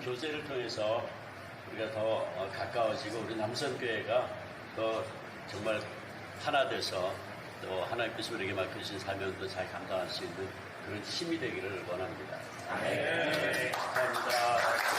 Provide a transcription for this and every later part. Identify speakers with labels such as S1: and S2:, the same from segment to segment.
S1: 교제를 통해서 우리가 더 가까워지고 우리 남성교회가 더 정말 하나 돼서 또 하나님께서 우리에게 맡겨주신 사명도 잘 감당할 수 있는 그런 힘이 되기를 원합니다. 네. 감사합니다.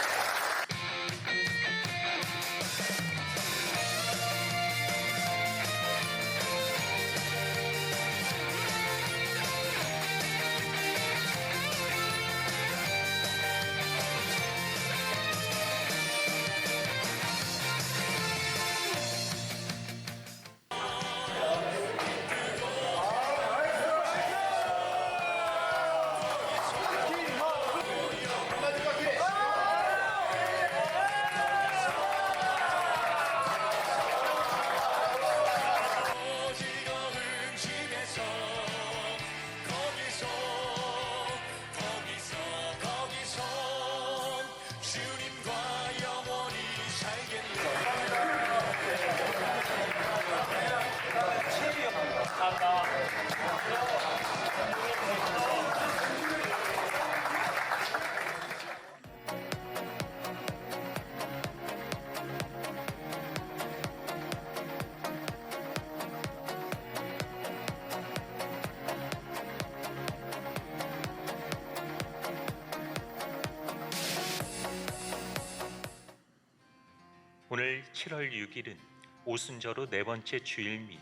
S2: 오늘 7월 6일은 오순절후 네 번째 주일 및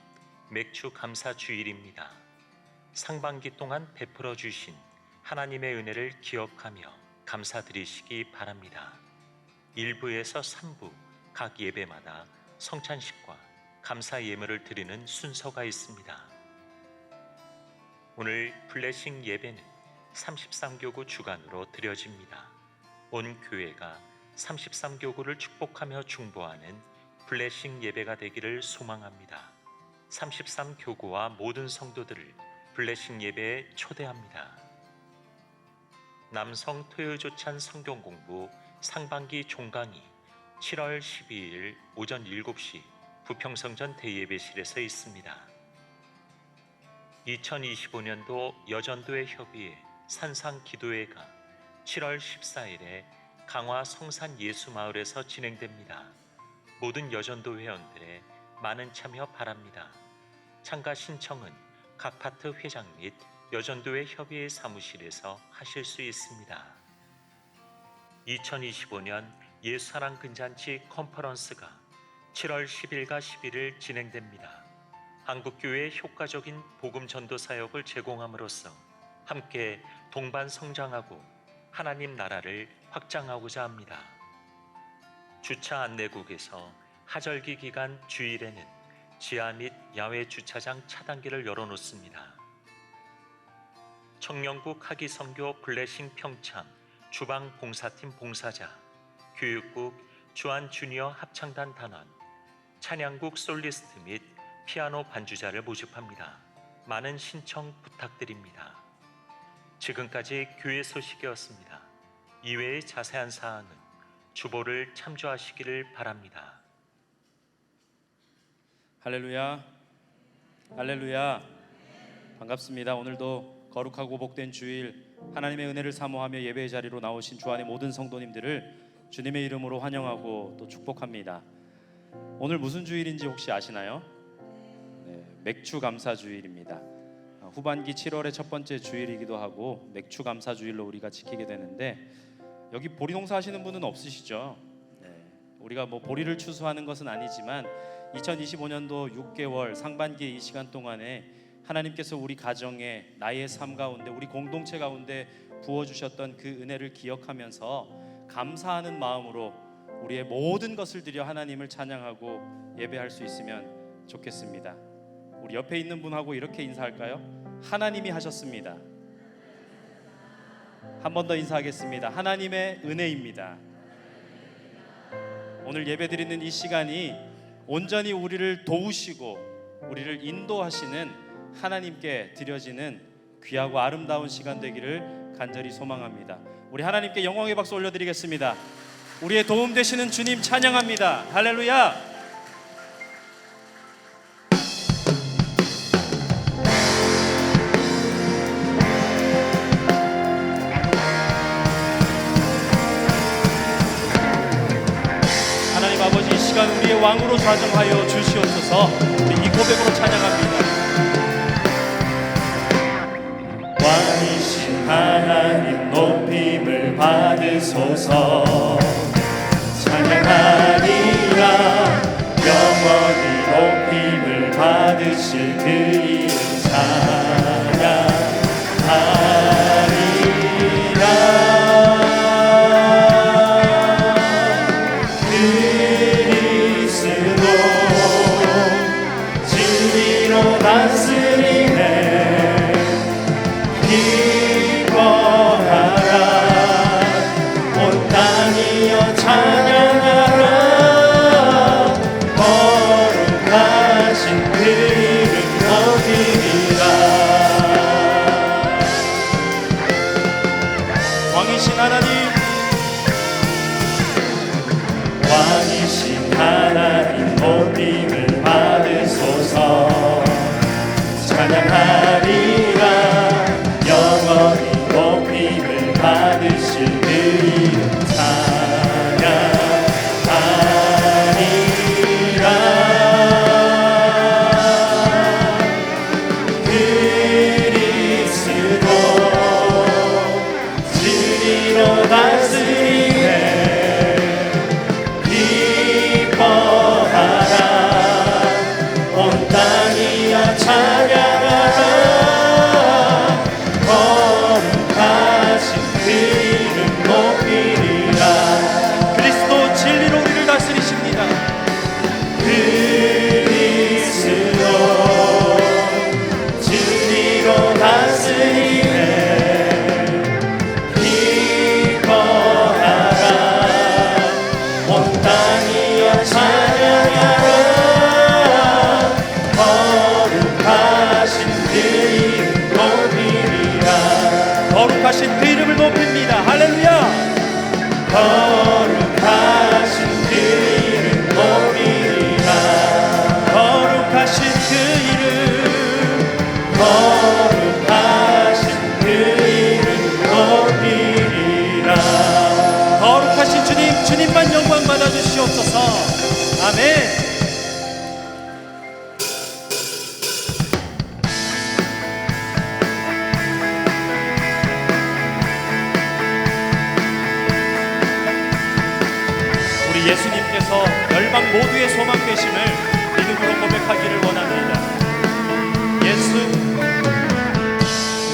S2: 맥주 감사 주일입니다. 상반기 동안 베풀어 주신 하나님의 은혜를 기억하며 감사드리시기 바랍니다. 1부에서 3부 각 예배마다 성찬식과 감사 예물을 드리는 순서가 있습니다. 오늘 블레싱 예배는 33교구 주간으로 드려집니다. 온 교회가 33교구를 축복하며 중보하는 블레싱 예배가 되기를 소망합니다. 33교구와 모든 성도들을 블레싱 예배에 초대합니다. 남성 토요조찬 성경공부 상반기 종강이 7월 12일 오전 7시 부평성전 대예배실에서 있습니다. 2025년도 여전도회 협의회 산상기도회가 7월 14일에 강화 성산 예수마을에서 진행됩니다. 모든 여전도 회원들의 많은 참여 바랍니다. 참가 신청은 각 파트 회장 및 여전도회 협의회 사무실에서 하실 수 있습니다. 2025년 예수사랑 근잔치 컨퍼런스가 7월 10일과 11일 진행됩니다. 한국교회의 효과적인 복음 전도 사역을 제공함으로써 함께 동반 성장하고 하나님 나라를 확장하고자 합니다. 주차 안내국에서 하절기 기간 주일에는 지하 및 야외 주차장 차단기를 열어놓습니다. 청년국 하기선교 블레싱 평창 주방 봉사팀 봉사자, 교육국 주한 주니어 합창단 단원, 찬양국 솔리스트 및 피아노 반주자를 모집합니다. 많은 신청 부탁드립니다. 지금까지 교회 소식이었습니다. 이외의 자세한 사항은 주보를 참조하시기를 바랍니다.
S3: 할렐루야, 할렐루야. 반갑습니다. 오늘도 거룩하고 복된 주일 하나님의 은혜를 사모하며 예배의 자리로 나오신 주안의 모든 성도님들을 주님의 이름으로 환영하고 또 축복합니다. 오늘 무슨 주일인지 혹시 아시나요? 네, 맥주 감사 주일입니다. 후반기 7월의 첫 번째 주일이기도 하고 맥주 감사 주일로 우리가 지키게 되는데, 여기 보리 농사 하시는 분은 없으시죠? 네, 우리가 보리를 추수하는 것은 아니지만 2025년도 6개월 상반기의 이 시간 동안에 하나님께서 우리 가정에, 나의 삶 가운데, 우리 공동체 가운데 부어주셨던 그 은혜를 기억하면서 감사하는 마음으로 우리의 모든 것을 드려 하나님을 찬양하고 예배할 수 있으면 좋겠습니다. 우리 옆에 있는 분하고 이렇게 인사할까요? 하나님이 하셨습니다. 한 번 더 인사하겠습니다. 하나님의 은혜입니다. 오늘 예배드리는 이 시간이 온전히 우리를 도우시고 우리를 인도하시는 하나님께 드려지는 귀하고 아름다운 시간 되기를 간절히 소망합니다. 우리 하나님께 영광의 박수 올려드리겠습니다. 우리의 도움 되시는 주님 찬양합니다. 할렐루야. 시간 우리의 왕으로 좌정하여 주시옵소서. 우리 이 고백으로 찬양합니다. 왕이신 하나님 높임을 받으소서. 찬양하리라. 영원히 높임을 받으실 그 이름 찬양하리라. 그리스도 진리로 다스리네. 기뻐하라. 온 땅이여 찬양하라. 거룩하신 그 이름 높이리라. 왕이신 하나님, 왕이신 하나님 높임을 받으소서. 찬양하리라. 영원히 높임을 받으실 그 이름 찬양하리라. 그리스도 진리로 다스리네. 기뻐하라. 온 땅이여 찬양하라. 거룩하신 그 이름 높이리라. 그리스도 진리로 우리를 다스리십니다. 그리스도 진리로 다스리네. 기뻐하라. 온 땅이여 찬양하라. 거룩하신 그 이름 높이리라. 거룩하신 그 이름을 높입니다. 할렐루야. 거룩하신 그 이름 높이리라. 거룩하신 그 이름, 거룩하신 그 이름 높이리라. 거룩하신 주님, 주님만 영광 받아 주시옵소서. 아멘. 예수님께서 열방 모두의 소망 되심을 믿음으로 고백하기를 원합니다.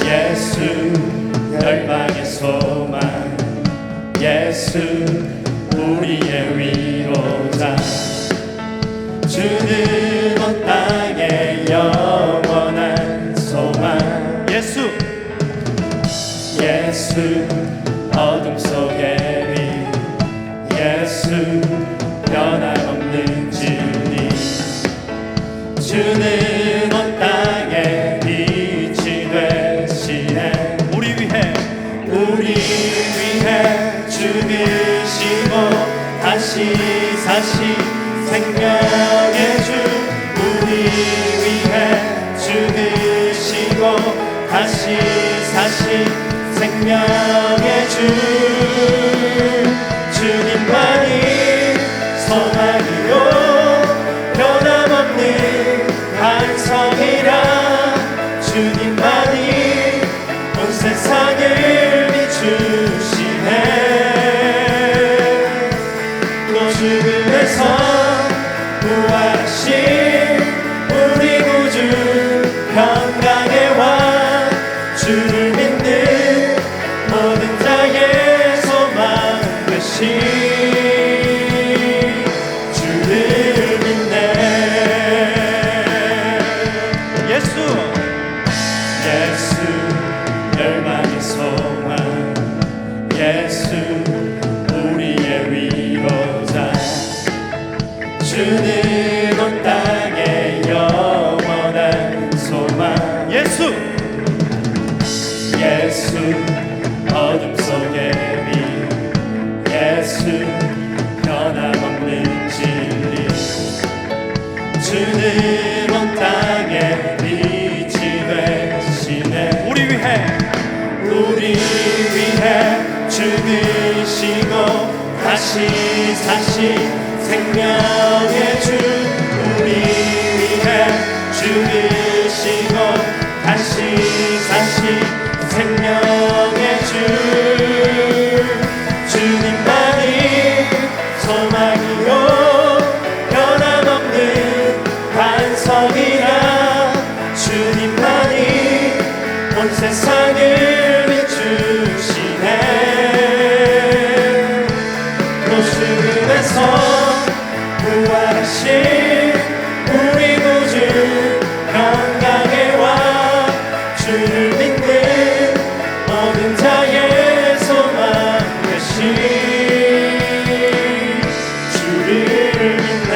S3: 예수 열방의 소망, 예수 우리의 위로자. 주는 온 땅의 영원한 소망. 예수 어둠 속의 빛. 예수 변함없는 진리. 주는 온 땅에 빛이 되시네. 우리 위해 죽으시고 다시 사신 생명의 주. 우리 위해 죽으시고 다시 사신 생명의 주. 주님만이 소망이요 변함없는 반성이라. 주님만이 온 세상을 비추시네. 또 죽음에서 부활하신 우리 구주 평강의 왕. 주를 믿는 모든 자의 소망 되신 주를 믿네. 예수 열방의 소망. 예수 우리의 위로자. 주는 온 땅의 영원한 소망. 예수 어둠 속의 빛. 예수 변함없는 진리. 주는 온 땅에 빛이 되시네. 우리 위해 죽으시고 다시 사신 생명 우리 구주 평강의 왕 주를 믿는 모든 자의 소망 되신 주를 믿네.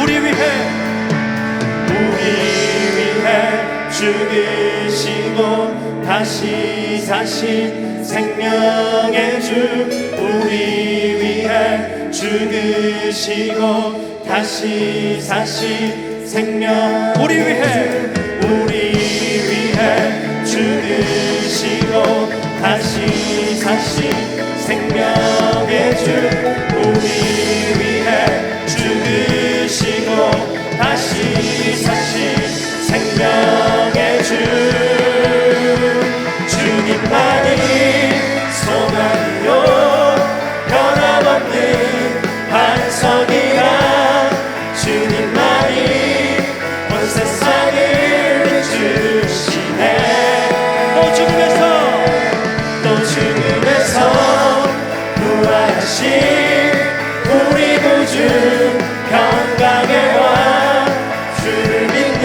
S3: 우리 위해 죽으시고 다시 사신 생명의 주 우리 위해 죽으시고 다시 사신 생명 우리 위해 죽으시고 다시 사신 생명의 주 우리 위해 죽으시고 다시 사신 생명의 주 주님만이 소망이요 변함없는 반석이라 주님만이 온 세상을 비추시네. 또 죽음에서 부활하신 우리 구주 평강의 왕 주를 믿는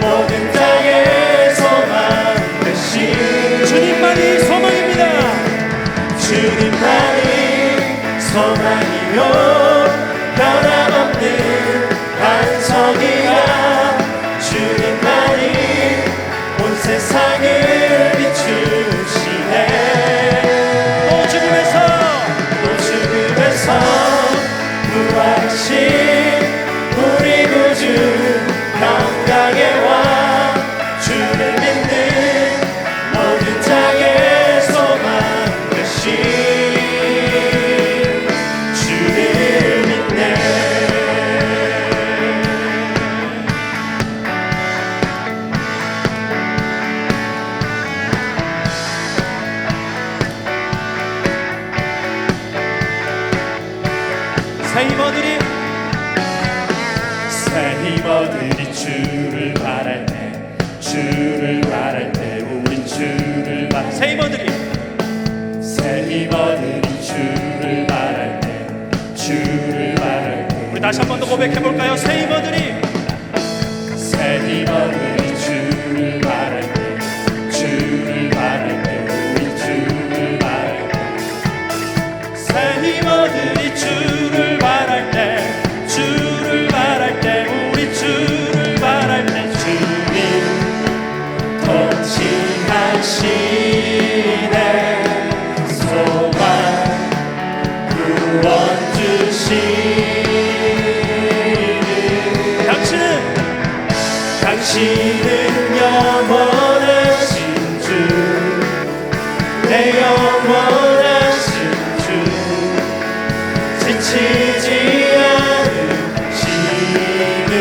S3: 모든 자의 소망 되신 주님만이 소망입니다. 주님만이 소망이요 변함없는 반석이라 주님만이 온 세상을 비추시네. 또 죽음에서 부활하신 우리 구주 평강의 왕 주를 믿는 모든 자의 소망 되신 주를 믿네. 새 힘어들이 주를 바랄 때 우린 주를 바랄 새 힘어들이 주를 바랄 때 우리 다시 한 번 더 고백해 볼까요? 새 힘어들이 주를 바랄 때 우린 주를 바랄 때 새 힘어들이 주를 바랄 때 우리 주를 바랄 때 주님 통치하시네 소망 구원 주시는 당신은 영원하신 주 내 영원하신 주 지치지 않으시는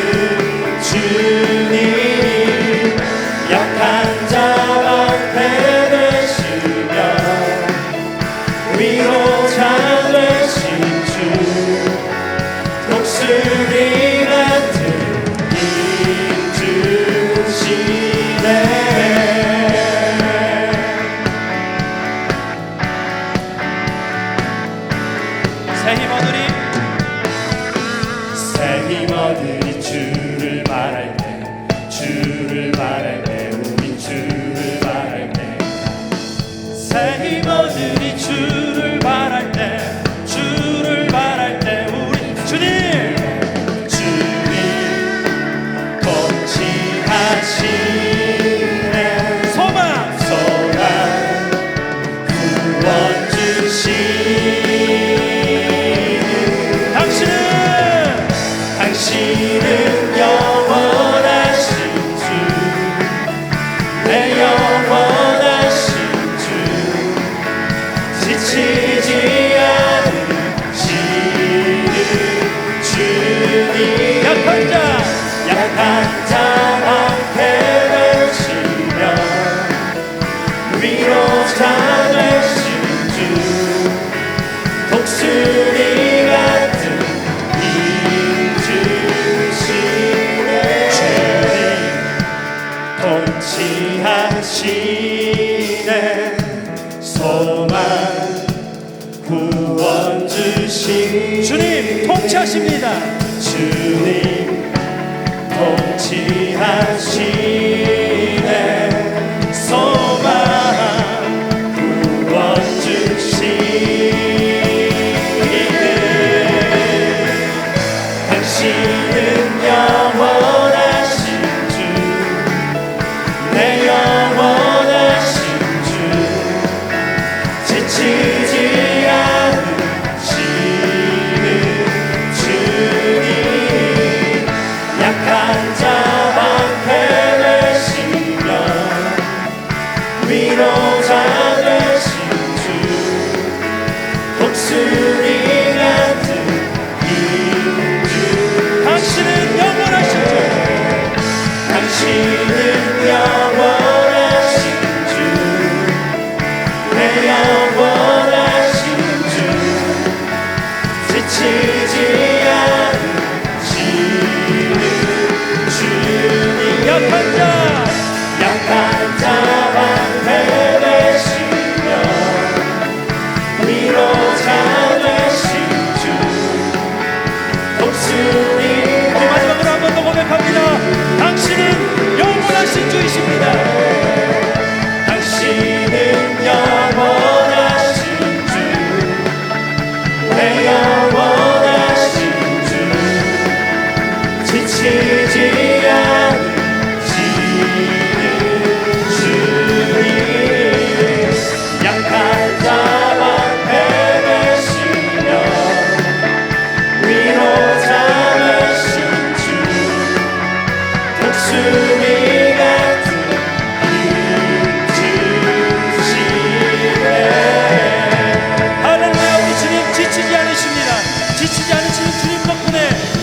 S3: 주님 약한 자 방패 되시며 위로자 되신 주 독수리 같은 힘 주시네. 새 힘어들이 주를 바랄 때 우린 주를 바랄 때 새 힘어들이 주를 바랄 때 우리 주님 통치하시네 소망 구원 주시는 당신은 영원하신 주 내 영원하신 주 지치지 않으시는 주님 약한 자 방패 되시며 위로자 되신 주 독수리 같은 힘 주시네. 통치하시네 소망 구원 주신 주님 주님 통치하십니다.
S4: 주님 통치하시네. 소망 구원 주시네. 당신은 영원하신 주, 내 영원하신 주, 지치지 않으시는 주님, 약한 자 방패 되시며 위로자 되신 주, 독수리 같은 인주. 당신은 영원하신 주, 당신은 영원하신 주, 내 영원하신 주, 지치지 않으시는 주님, 약한 자 방패 되시며 위로자 되신 주, 독수리.
S3: 마지막으로 한 번 더 고백합니다. 당신은 영원하신 주이십니다.
S4: 당신은 영원하신 주, 내 영원하신 주, 지치지 않으시는 주님, 약한 자 방패 되시며 위로자 되신 주, 독수리 같은
S3: 할렐루야. 우리 주님 지치지 않으십니다. 지치지 않으시는 주님 덕분에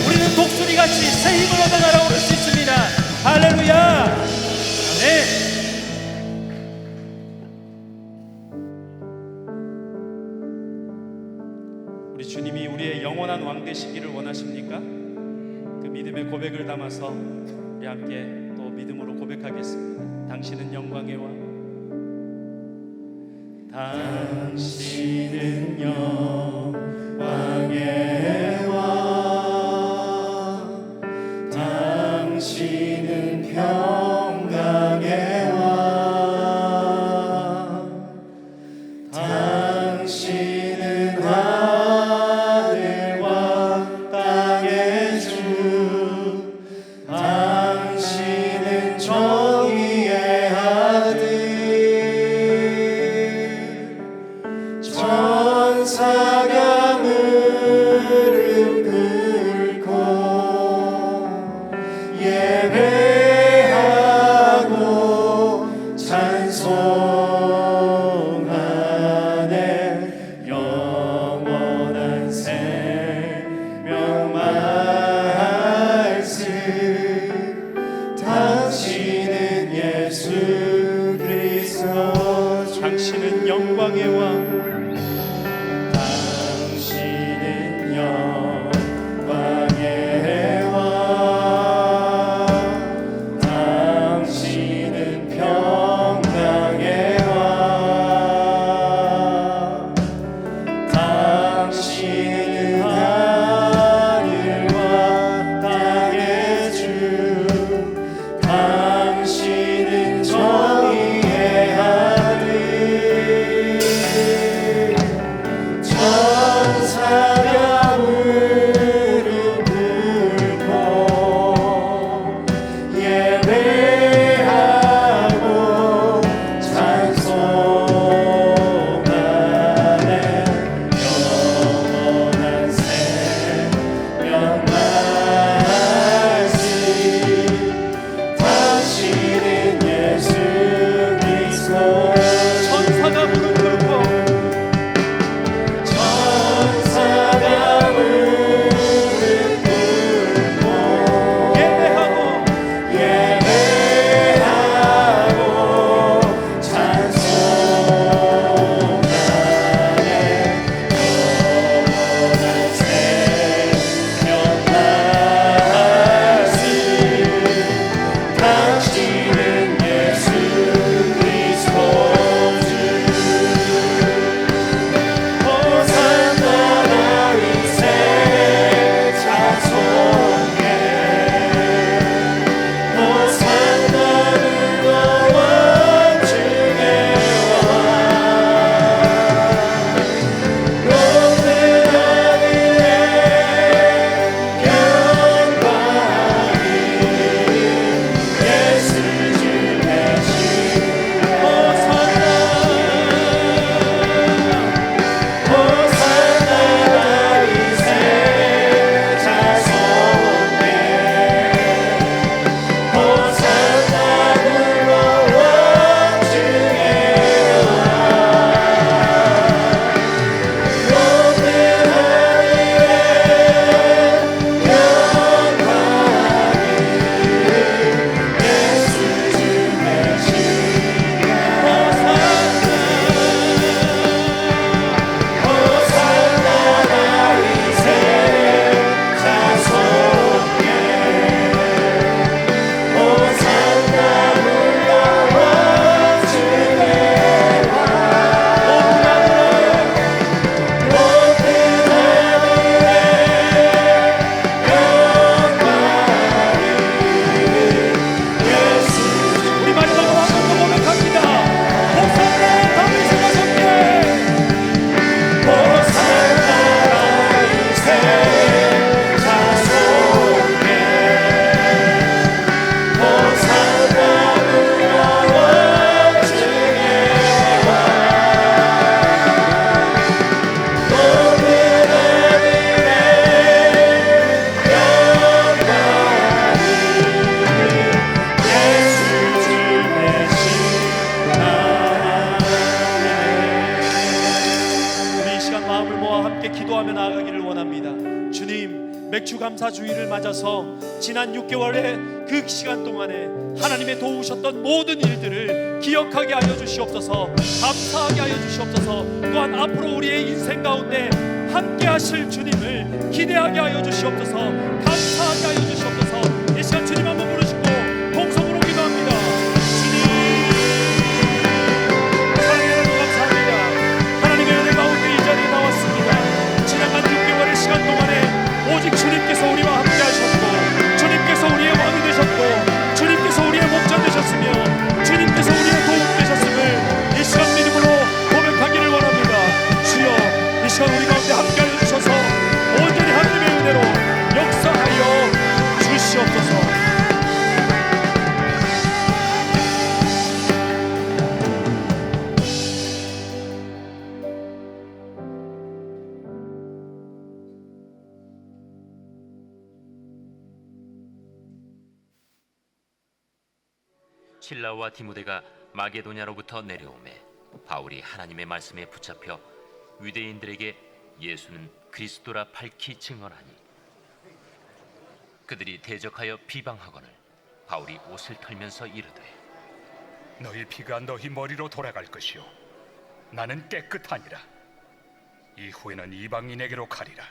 S3: 우리는 독수리같이 새 힘을 얻어 날아오를 수 있습니다. 할렐루야. 아멘. 우리 주님이 우리의 영원한 왕 되시기를 원하십니까? 그 믿음의 고백을 담아서 우리 함께 또 믿음으로 고백하겠습니다. 당신은 영광의 왕,
S4: 당신은 영광의 왕, 당신은 평강의 왕, 당신은 하늘과 땅의 주, 당신은 정의의 아들, 천사가
S3: 맥주 감사 주일을 맞아서 지난 6개월의 그 시간 동안에 하나님의 도우셨던 모든 일들을 기억하게 하여 주시옵소서, 감사하게 하여 주시옵소서. 또한 앞으로 우리의 인생 가운데 함께 하실 주님을 기대하게 하여 주시옵소서, 감사하게 하여 주시옵소서. 이 시간 주님 한번 부르시고 동성으로 기도합니다. 주님, 하나님 감사합니다. 하나님의 은혜 가운데 이 자리에 나왔습니다. 지나간 6개월의 시간 동안에 오직 주님께서 우리와 함께 하셨고, 주님께서 우리의 왕이 되셨고, 주님께서 우리의 목자 되셨으며, 주님께서 우리의 도움 되셨음을 이 시간 믿음으로 고백하기를 원합니다. 주여, 이 시간 우리 가운데 함께 하여 주셔서 온전히 하나님의 은혜로 역사하여 주시옵소서.
S2: 실라와 디모데가 마게도냐로부터 내려오매 바울이 하나님의 말씀에 붙잡혀 유대인들에게 예수는 그리스도라 밝히 증언하니 그들이 대적하여 비방하거늘 바울이 옷을 털면서 이르되
S5: 너희 피가 너희 머리로 돌아갈 것이요 나는 깨끗하니라. 이후에는 이방인에게로 가리라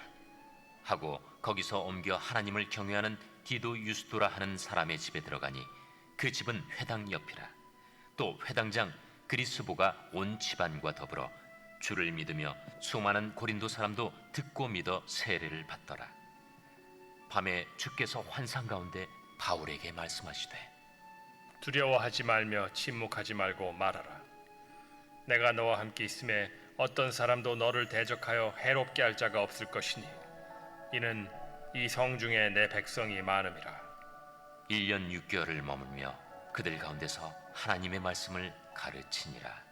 S2: 하고 거기서 옮겨 하나님을 경외하는 디도 유스도라 하는 사람의 집에 들어가니 그 집은 회당 옆이라. 또 회당장 그리스보가 온 집안과 더불어 주를 믿으며 수많은 고린도 사람도 듣고 믿어 세례를 받더라. 밤에 주께서 환상 가운데 바울에게 말씀하시되
S6: 두려워하지 말며 침묵하지 말고 말하라. 내가 너와 함께 있음에 어떤 사람도 너를 대적하여 해롭게 할 자가 없을 것이니 이는 이 성 중에 내 백성이 많음이라.
S2: 1년 6개월을 머물며 그들 가운데서 하나님의 말씀을 가르치니라.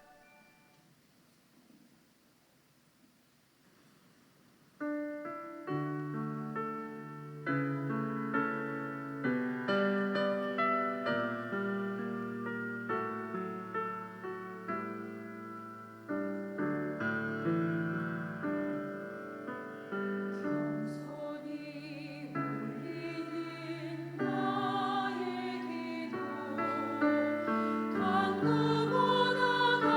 S7: 강구보다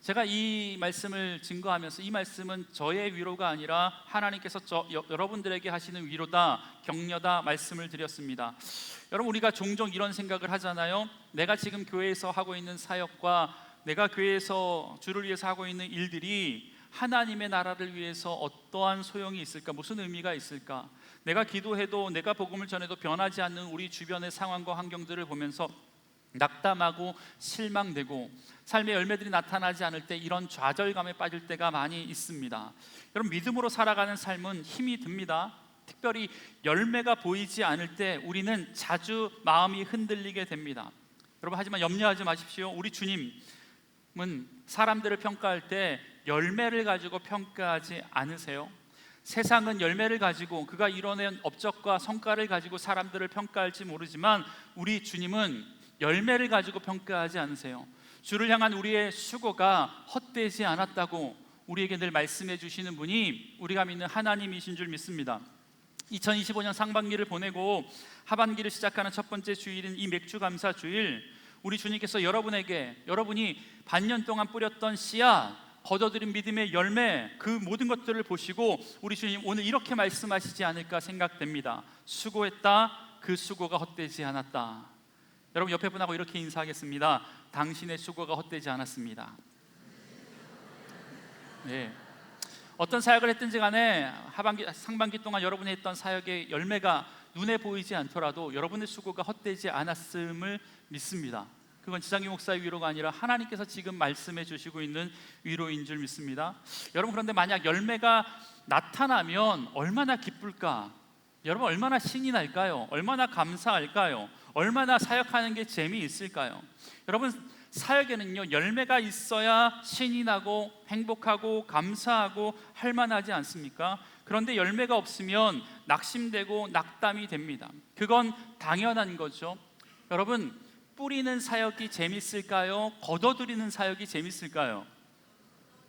S7: 제가 이 말씀을 증거하면서 이 말씀은 저의 위로가 아니라 하나님께서 여러분들에게 하시는 위로다, 격려다 말씀을 드렸습니다. 여러분, 우리가 종종 이런 생각을 하잖아요. 내가 지금 교회에서 하고 있는 사역과 내가 교회에서 주를 위해서 하고 있는 일들이 하나님의 나라를 위해서 어떠한 소용이 있을까? 무슨 의미가 있을까? 내가 기도해도, 내가 복음을 전해도 변하지 않는 우리 주변의 상황과 환경들을 보면서 낙담하고 실망되고 삶의 열매들이 나타나지 않을 때 이런 좌절감에 빠질 때가 많이 있습니다. 여러분, 믿음으로 살아가는 삶은 힘이 듭니다. 특별히 열매가 보이지 않을 때 우리는 자주 마음이 흔들리게 됩니다. 여러분, 하지만 염려하지 마십시오. 우리 주님은 사람들을 평가할 때 열매를 가지고 평가하지 않으세요. 세상은 열매를 가지고 그가 이뤄낸 업적과 성과를 가지고 사람들을 평가할지 모르지만 우리 주님은 열매를 가지고 평가하지 않으세요. 주를 향한 우리의 수고가 헛되지 않았다고 우리에게 늘 말씀해 주시는 분이 우리가 믿는 하나님이신 줄 믿습니다. 2025년 상반기를 보내고 하반기를 시작하는 첫 번째 주일인 이 맥주 감사 주일, 우리 주님께서 여러분이 반년 동안 뿌렸던 씨앗, 거둬들인 믿음의 열매, 그 모든 것들을 보시고 우리 주님 오늘 이렇게 말씀하시지 않을까 생각됩니다. 수고했다, 그 수고가 헛되지 않았다. 여러분, 옆에 분하고 이렇게 인사하겠습니다. 당신의 수고가 헛되지 않았습니다. 네. 어떤 사역을 했든지 간에 상반기 동안 여러분이 했던 사역의 열매가 눈에 보이지 않더라도 여러분의 수고가 헛되지 않았음을 믿습니다. 그건 지상규 목사의 위로가 아니라 하나님께서 지금 말씀해 주시고 있는 위로인 줄 믿습니다. 여러분, 그런데 만약 열매가 나타나면 얼마나 기쁠까? 여러분, 얼마나 신이 날까요? 얼마나 감사할까요? 얼마나 사역하는 게 재미있을까요? 여러분, 사역에는요, 열매가 있어야 신이 나고 행복하고 감사하고 할만하지 않습니까? 그런데 열매가 없으면 낙심되고 낙담이 됩니다. 그건 당연한 거죠. 여러분, 뿌리는 사역이 재밌을까요? 거둬들이는 사역이 재밌을까요?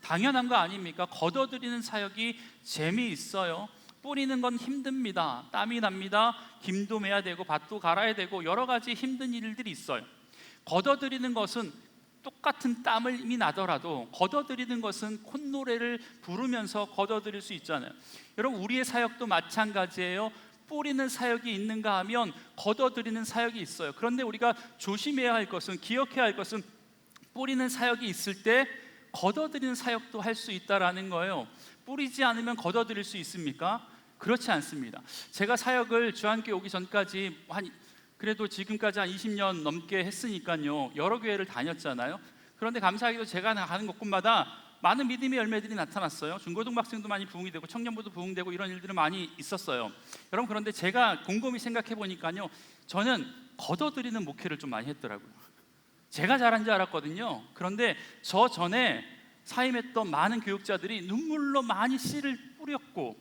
S7: 당연한 거 아닙니까? 거둬들이는 사역이 재미있어요. 뿌리는 건 힘듭니다. 땀이 납니다. 김도 매야 되고 밭도 갈아야 되고 여러 가지 힘든 일들이 있어요. 거둬들이는 것은 똑같은 땀이 나더라도 거둬들이는 것은 콧노래를 부르면서 거둬들일 수 있잖아요. 여러분, 우리의 사역도 마찬가지예요. 뿌리는 사역이 있는가 하면 거둬들이는 사역이 있어요. 그런데 우리가 조심해야 할 것은, 기억해야 할 것은 뿌리는 사역이 있을 때 거둬들이는 사역도 할 수 있다라는 거예요. 뿌리지 않으면 거둬들일 수 있습니까? 그렇지 않습니다. 제가 사역을 주한교회 오기 전까지 그래도 지금까지 한 20년 넘게 했으니까요, 여러 교회를 다녔잖아요. 그런데 감사하게도 제가 가는 곳곳마다 많은 믿음의 열매들이 나타났어요. 중고등학생도 많이 부흥이 되고 청년부도 부흥되고 이런 일들은 많이 있었어요. 여러분, 그런데 제가 곰곰이 생각해 보니까요, 저는 거둬들이는 목회를 좀 많이 했더라고요. 제가 잘한 줄 알았거든요. 그런데 저 전에 사임했던 많은 교육자들이 눈물로 많이 씨를 뿌렸고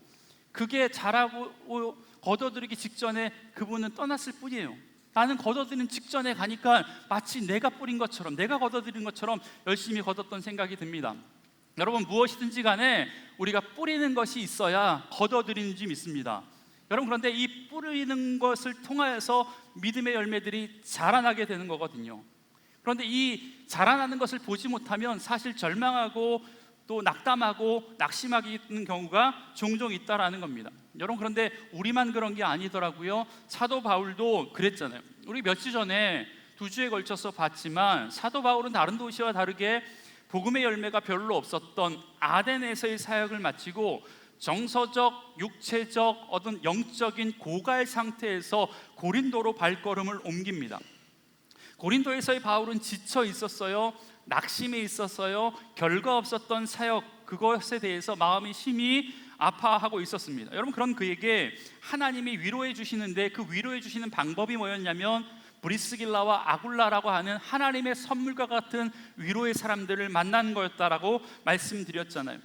S7: 그게 자라고 거둬들이기 직전에 그분은 떠났을 뿐이에요. 나는 거둬들이는 직전에 가니까 마치 내가 뿌린 것처럼, 내가 거둬들인 것처럼 열심히 거뒀던 생각이 듭니다. 여러분, 무엇이든지 간에 우리가 뿌리는 것이 있어야 거둬들이는 줄 믿습니다. 여러분, 그런데 이 뿌리는 것을 통하여서 믿음의 열매들이 자라나게 되는 거거든요. 그런데 이 자라나는 것을 보지 못하면 사실 절망하고 또 낙담하고 낙심하게 되는 경우가 종종 있다라는 겁니다. 여러분, 그런데 우리만 그런 게 아니더라고요. 사도 바울도 그랬잖아요. 우리 몇 주 전에 2주에 걸쳐서 봤지만 사도 바울은 다른 도시와 다르게 복음의 열매가 별로 없었던 아덴에서의 사역을 마치고 정서적, 육체적, 어떤 영적인 고갈 상태에서 고린도로 발걸음을 옮깁니다. 고린도에서의 바울은 지쳐 있었어요. 낙심해 있었어요. 결과 없었던 사역, 그것에 대해서 마음이 심히 아파하고 있었습니다. 여러분, 그런 그에게 하나님이 위로해 주시는데 그 위로해 주시는 방법이 뭐였냐면 브리스길라와 아굴라라고 하는 하나님의 선물과 같은 위로의 사람들을 만난 거였다라고 말씀드렸잖아요.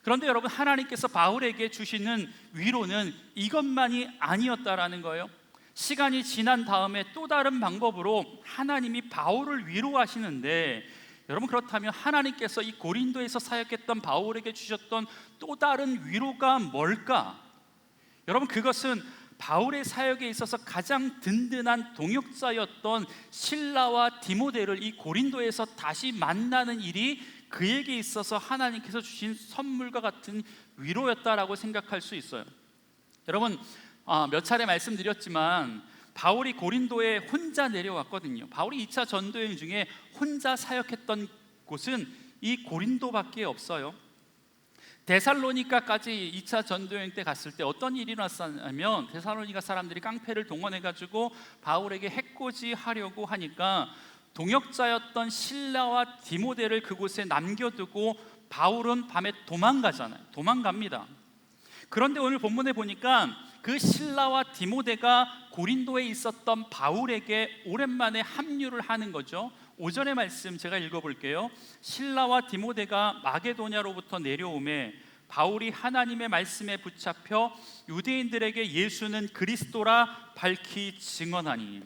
S7: 그런데 여러분, 하나님께서 바울에게 주시는 위로는 이것만이 아니었다라는 거예요. 시간이 지난 다음에 또 다른 방법으로 하나님이 바울을 위로하시는데, 여러분, 그렇다면 하나님께서 이 고린도에서 사역했던 바울에게 주셨던 또 다른 위로가 뭘까? 여러분, 그것은 바울의 사역에 있어서 가장 든든한 동역자였던 실라와 디모데를 이 고린도에서 다시 만나는 일이 그에게 있어서 하나님께서 주신 선물과 같은 위로였다라고 생각할 수 있어요. 여러분, 몇 차례 말씀드렸지만 바울이 고린도에 혼자 내려왔거든요. 바울이 2차 전도여행 중에 혼자 사역했던 곳은 이 고린도밖에 없어요. 데살로니가까지 2차 전도여행 때 갔을 때 어떤 일이 일어났냐면, 데살로니가 사람들이 깡패를 동원해가지고 바울에게 해코지하려고 하니까 동역자였던 실라와 디모데를 그곳에 남겨두고 바울은 밤에 도망갑니다. 그런데 오늘 본문에 보니까 그 실라와 디모데가 고린도에 있었던 바울에게 오랜만에 합류를 하는 거죠. 5절의 말씀 제가 읽어볼게요. 실라와 디모데가 마게도냐로부터 내려오매 바울이 하나님의 말씀에 붙잡혀 유대인들에게 예수는 그리스도라 밝히 증언하니.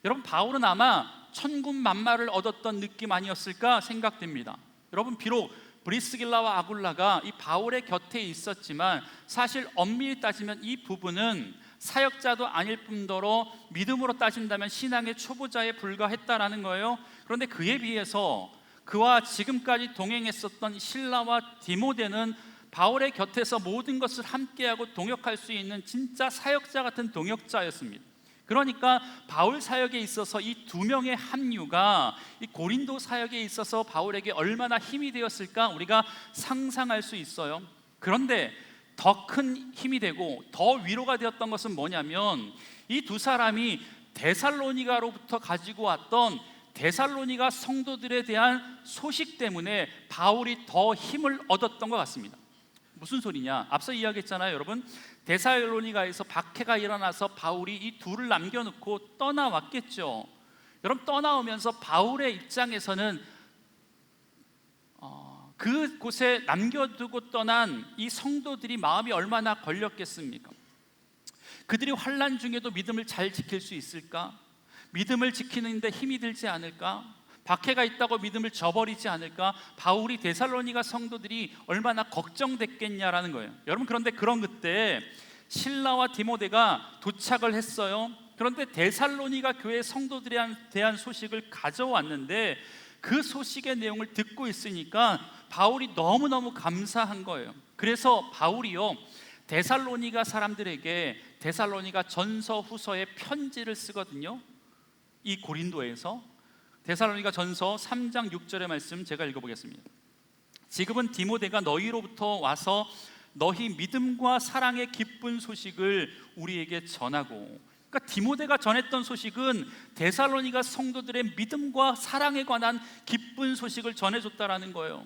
S7: 여러분, 바울은 아마 천군만마를 얻었던 느낌 아니었을까 생각됩니다. 여러분, 비록 브리스길라와 아굴라가 이 바울의 곁에 있었지만 사실 엄밀히 따지면 이 부분은 사역자도 아닐 뿐더러 믿음으로 따진다면 신앙의 초보자에 불과했다라는 거예요. 그런데 그에 비해서 그와 지금까지 동행했었던 실라와 디모데는 바울의 곁에서 모든 것을 함께하고 동역할 수 있는 진짜 사역자 같은 동역자였습니다. 그러니까 바울 사역에 있어서 이 두 명의 합류가 이 고린도 사역에 있어서 바울에게 얼마나 힘이 되었을까 우리가 상상할 수 있어요. 그런데 더 큰 힘이 되고 더 위로가 되었던 것은 뭐냐면, 이 두 사람이 데살로니가로부터 가지고 왔던 데살로니가 성도들에 대한 소식 때문에 바울이 더 힘을 얻었던 것 같습니다. 무슨 소리냐? 앞서 이야기했잖아요, 여러분. 데살로니가에서 박해가 일어나서 바울이 이 둘을 남겨놓고 떠나왔겠죠. 여러분, 떠나오면서 바울의 입장에서는 그곳에 남겨두고 떠난 이 성도들이 마음이 얼마나 걸렸겠습니까? 그들이 환난 중에도 믿음을 잘 지킬 수 있을까? 믿음을 지키는데 힘이 들지 않을까? 박해가 있다고 믿음을 저버리지 않을까? 바울이 데살로니가 성도들이 얼마나 걱정됐겠냐라는 거예요. 여러분, 그런데 그런 그때 실라와 디모데가 도착을 했어요. 그런데 데살로니가 교회 성도들에 대한 소식을 가져왔는데 그 소식의 내용을 듣고 있으니까 바울이 너무너무 감사한 거예요. 그래서 바울이요, 데살로니가 사람들에게 데살로니가 전서 후서에 편지를 쓰거든요. 이 고린도에서 데살로니가 전서 3장 6절의 말씀 제가 읽어보겠습니다. 지금은 디모데가 너희로부터 와서 너희 믿음과 사랑의 기쁜 소식을 우리에게 전하고, 그러니까 디모데가 전했던 소식은 데살로니가 성도들의 믿음과 사랑에 관한 기쁜 소식을 전해줬다라는 거예요.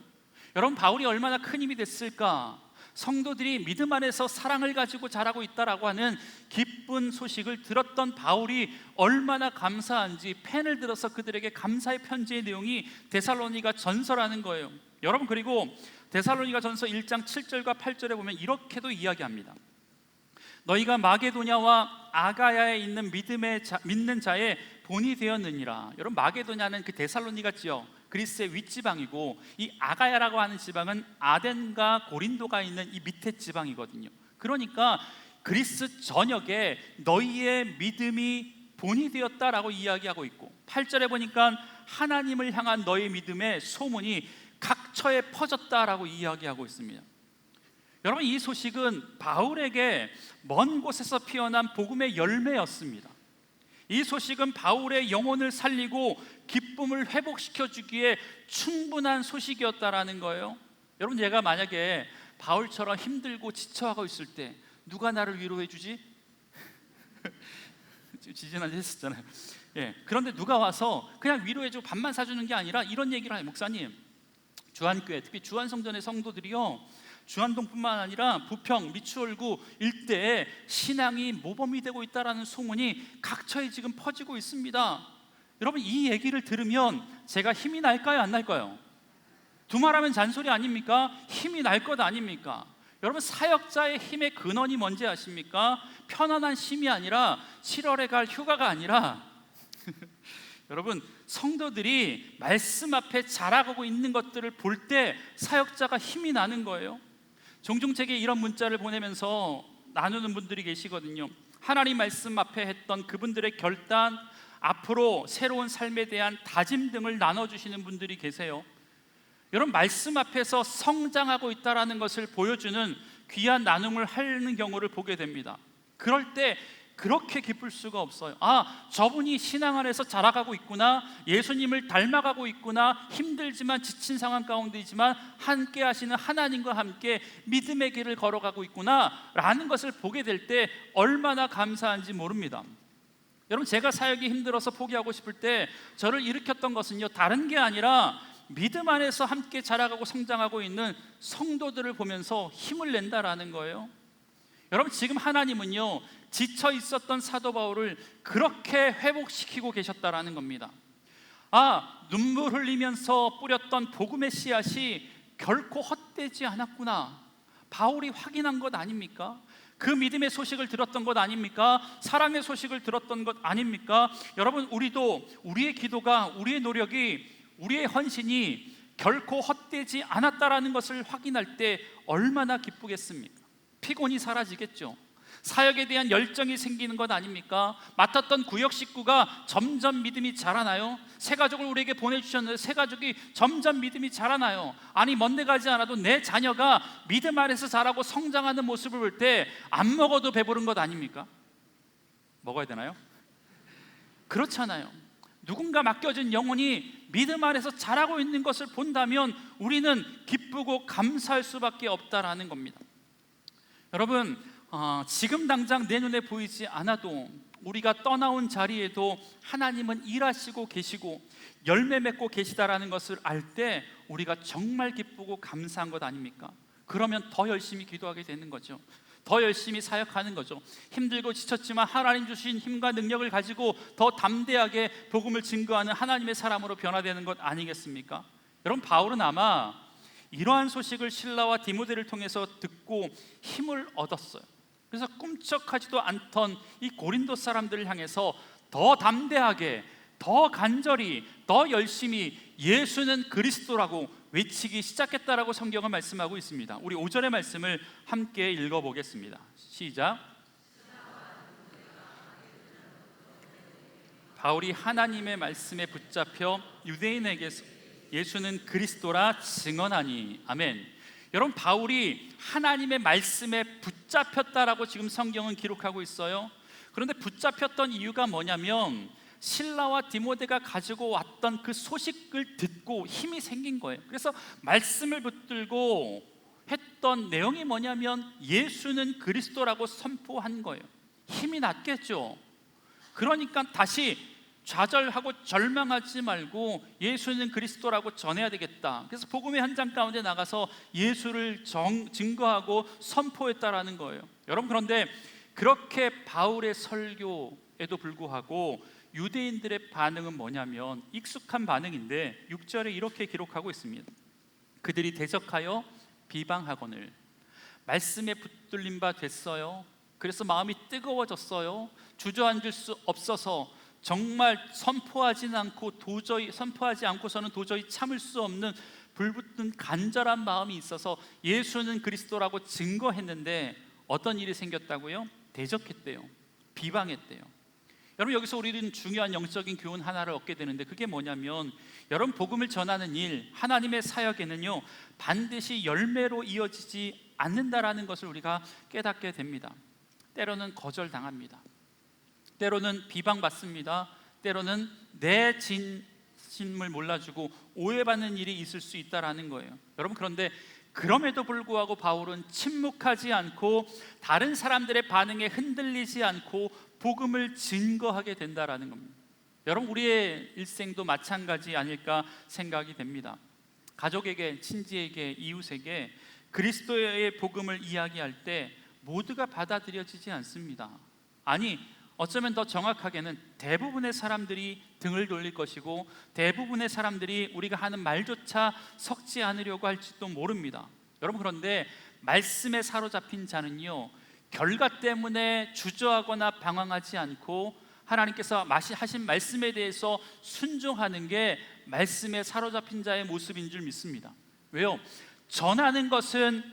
S7: 여러분, 바울이 얼마나 큰 힘이 됐을까? 성도들이 믿음 안에서 사랑을 가지고 자라고 있다라고 하는 기쁜 소식을 들었던 바울이 얼마나 감사한지 펜을 들어서 그들에게 감사의 편지의 내용이 데살로니가 전서라는 거예요. 여러분, 그리고 데살로니가 전서 1장 7절과 8절에 보면 이렇게도 이야기합니다. 너희가 마게도냐와 아가야에 있는 믿는 자의 본이 되었느니라. 여러분, 마게도냐는 그 데살로니가 지역, 그리스의 윗지방이고, 이 아가야라고 하는 지방은 아덴과 고린도가 있는 이 밑에 지방이거든요. 그러니까 그리스 전역에 너희의 믿음이 본이 되었다라고 이야기하고 있고, 8절에 보니까 하나님을 향한 너희 믿음의 소문이 각처에 퍼졌다라고 이야기하고 있습니다. 여러분, 이 소식은 바울에게 먼 곳에서 피어난 복음의 열매였습니다. 이 소식은 바울의 영혼을 살리고 기쁨을 회복시켜 주기에 충분한 소식이었다라는 거예요. 여러분, 제가 만약에 바울처럼 힘들고 지쳐하고 있을 때 누가 나를 위로해 주지? 지지난주 했었잖아요. 그런데 누가 와서 그냥 위로해 주고 밥만 사주는 게 아니라 이런 얘기를 해요. 목사님, 주한교회, 특히 주한성전의 성도들이요, 주한동뿐만 아니라 부평, 미추홀구 일대에 신앙이 모범이 되고 있다는 소문이 각처에 지금 퍼지고 있습니다. 여러분, 이 얘기를 들으면 제가 힘이 날까요, 안 날까요? 두말하면 잔소리 아닙니까? 힘이 날 것 아닙니까? 여러분, 사역자의 힘의 근원이 뭔지 아십니까? 편안한 쉼이 아니라 7월에 갈 휴가가 아니라 여러분, 성도들이 말씀 앞에 자라가고 있는 것들을 볼 때 사역자가 힘이 나는 거예요. 종종 제게 이런 문자를 보내면서 나누는 분들이 계시거든요. 하나님 말씀 앞에 했던 그분들의 결단, 앞으로 새로운 삶에 대한 다짐 등을 나눠주시는 분들이 계세요. 이런 말씀 앞에서 성장하고 있다라는 것을 보여주는 귀한 나눔을 하는 경우를 보게 됩니다. 그럴 때 그렇게 기쁠 수가 없어요. 아, 저분이 신앙 안에서 자라가고 있구나, 예수님을 닮아가고 있구나, 힘들지만 지친 상황 가운데이지만 함께 하시는 하나님과 함께 믿음의 길을 걸어가고 있구나 라는 것을 보게 될 때 얼마나 감사한지 모릅니다. 여러분, 제가 사역이 힘들어서 포기하고 싶을 때 저를 일으켰던 것은요, 다른 게 아니라 믿음 안에서 함께 자라가고 성장하고 있는 성도들을 보면서 힘을 낸다라는 거예요. 여러분, 지금 하나님은요, 지쳐 있었던 사도 바울을 그렇게 회복시키고 계셨다라는 겁니다. 아, 눈물 흘리면서 뿌렸던 복음의 씨앗이 결코 헛되지 않았구나, 바울이 확인한 것 아닙니까? 그 믿음의 소식을 들었던 것 아닙니까? 사랑의 소식을 들었던 것 아닙니까? 여러분, 우리도 우리의 기도가, 우리의 노력이, 우리의 헌신이 결코 헛되지 않았다라는 것을 확인할 때 얼마나 기쁘겠습니까? 피곤이 사라지겠죠. 사역에 대한 열정이 생기는 것 아닙니까? 맡았던 구역 식구가 점점 믿음이 자라나요? 새 가족을 우리에게 보내주셨는데 새 가족이 점점 믿음이 자라나요? 아니, 먼데 가지 않아도 내 자녀가 믿음 아래서 자라고 성장하는 모습을 볼 때 안 먹어도 배부른 것 아닙니까? 먹어야 되나요? 그렇잖아요. 누군가 맡겨진 영혼이 믿음 아래서 자라고 있는 것을 본다면 우리는 기쁘고 감사할 수밖에 없다라는 겁니다. 여러분, 지금 당장 내 눈에 보이지 않아도 우리가 떠나온 자리에도 하나님은 일하시고 계시고 열매 맺고 계시다라는 것을 알 때 우리가 정말 기쁘고 감사한 것 아닙니까? 그러면 더 열심히 기도하게 되는 거죠. 더 열심히 사역하는 거죠. 힘들고 지쳤지만 하나님 주신 힘과 능력을 가지고 더 담대하게 복음을 증거하는 하나님의 사람으로 변화되는 것 아니겠습니까? 여러분, 바울은 아마 이러한 소식을 실라와 디모데를 통해서 듣고 힘을 얻었어요. 그래서 꿈쩍하지도 않던 이 고린도 사람들을 향해서 더 담대하게, 더 간절히, 더 열심히 예수는 그리스도라고 외치기 시작했다라고 성경은 말씀하고 있습니다. 우리 5절의 말씀을 함께 읽어보겠습니다. 시작. 바울이 하나님의 말씀에 붙잡혀 유대인에게서 예수는 그리스도라 증언하니. 아멘. 여러분, 바울이 하나님의 말씀에 붙잡혔다라고 지금 성경은 기록하고 있어요. 그런데 붙잡혔던 이유가 뭐냐면 실라와 디모데가 가지고 왔던 그 소식을 듣고 힘이 생긴 거예요. 그래서 말씀을 붙들고 했던 내용이 뭐냐면 예수는 그리스도라고 선포한 거예요. 힘이 났겠죠. 그러니까 다시 좌절하고 절망하지 말고 예수는 그리스도라고 전해야 되겠다. 그래서 복음의 현장 가운데 나가서 예수를 증거하고 선포했다라는 거예요. 여러분, 그런데 그렇게 바울의 설교에도 불구하고 유대인들의 반응은 뭐냐면 익숙한 반응인데 6절에 이렇게 기록하고 있습니다. 그들이 대적하여 비방하거늘 말씀에 붙들린 바 됐어요. 그래서 마음이 뜨거워졌어요. 주저앉을 수 없어서 정말 선포하지 않고서는 도저히 참을 수 없는 불붙은 간절한 마음이 있어서 예수는 그리스도라고 증거했는데 어떤 일이 생겼다고요? 대적했대요. 비방했대요. 여러분, 여기서 우리는 중요한 영적인 교훈 하나를 얻게 되는데 그게 뭐냐면 여러분, 복음을 전하는 일, 하나님의 사역에는요 반드시 열매로 이어지지 않는다라는 것을 우리가 깨닫게 됩니다. 때로는 거절당합니다. 때로는 비방받습니다. 때로는 내 진심을 몰라주고 오해받는 일이 있을 수 있다라는 거예요. 여러분, 그런데 그럼에도 불구하고 바울은 침묵하지 않고 다른 사람들의 반응에 흔들리지 않고 복음을 증거하게 된다라는 겁니다. 여러분, 우리의 일생도 마찬가지 아닐까 생각이 됩니다. 가족에게, 친지에게, 이웃에게 그리스도의 복음을 이야기할 때 모두가 받아들여지지 않습니다. 아니, 어쩌면 더 정확하게는 대부분의 사람들이 등을 돌릴 것이고 대부분의 사람들이 우리가 하는 말조차 섞지 않으려고 할지도 모릅니다. 여러분, 그런데 말씀에 사로잡힌 자는요 결과 때문에 주저하거나 방황하지 않고 하나님께서 하신 말씀에 대해서 순종하는 게 말씀에 사로잡힌 자의 모습인 줄 믿습니다. 왜요? 전하는 것은,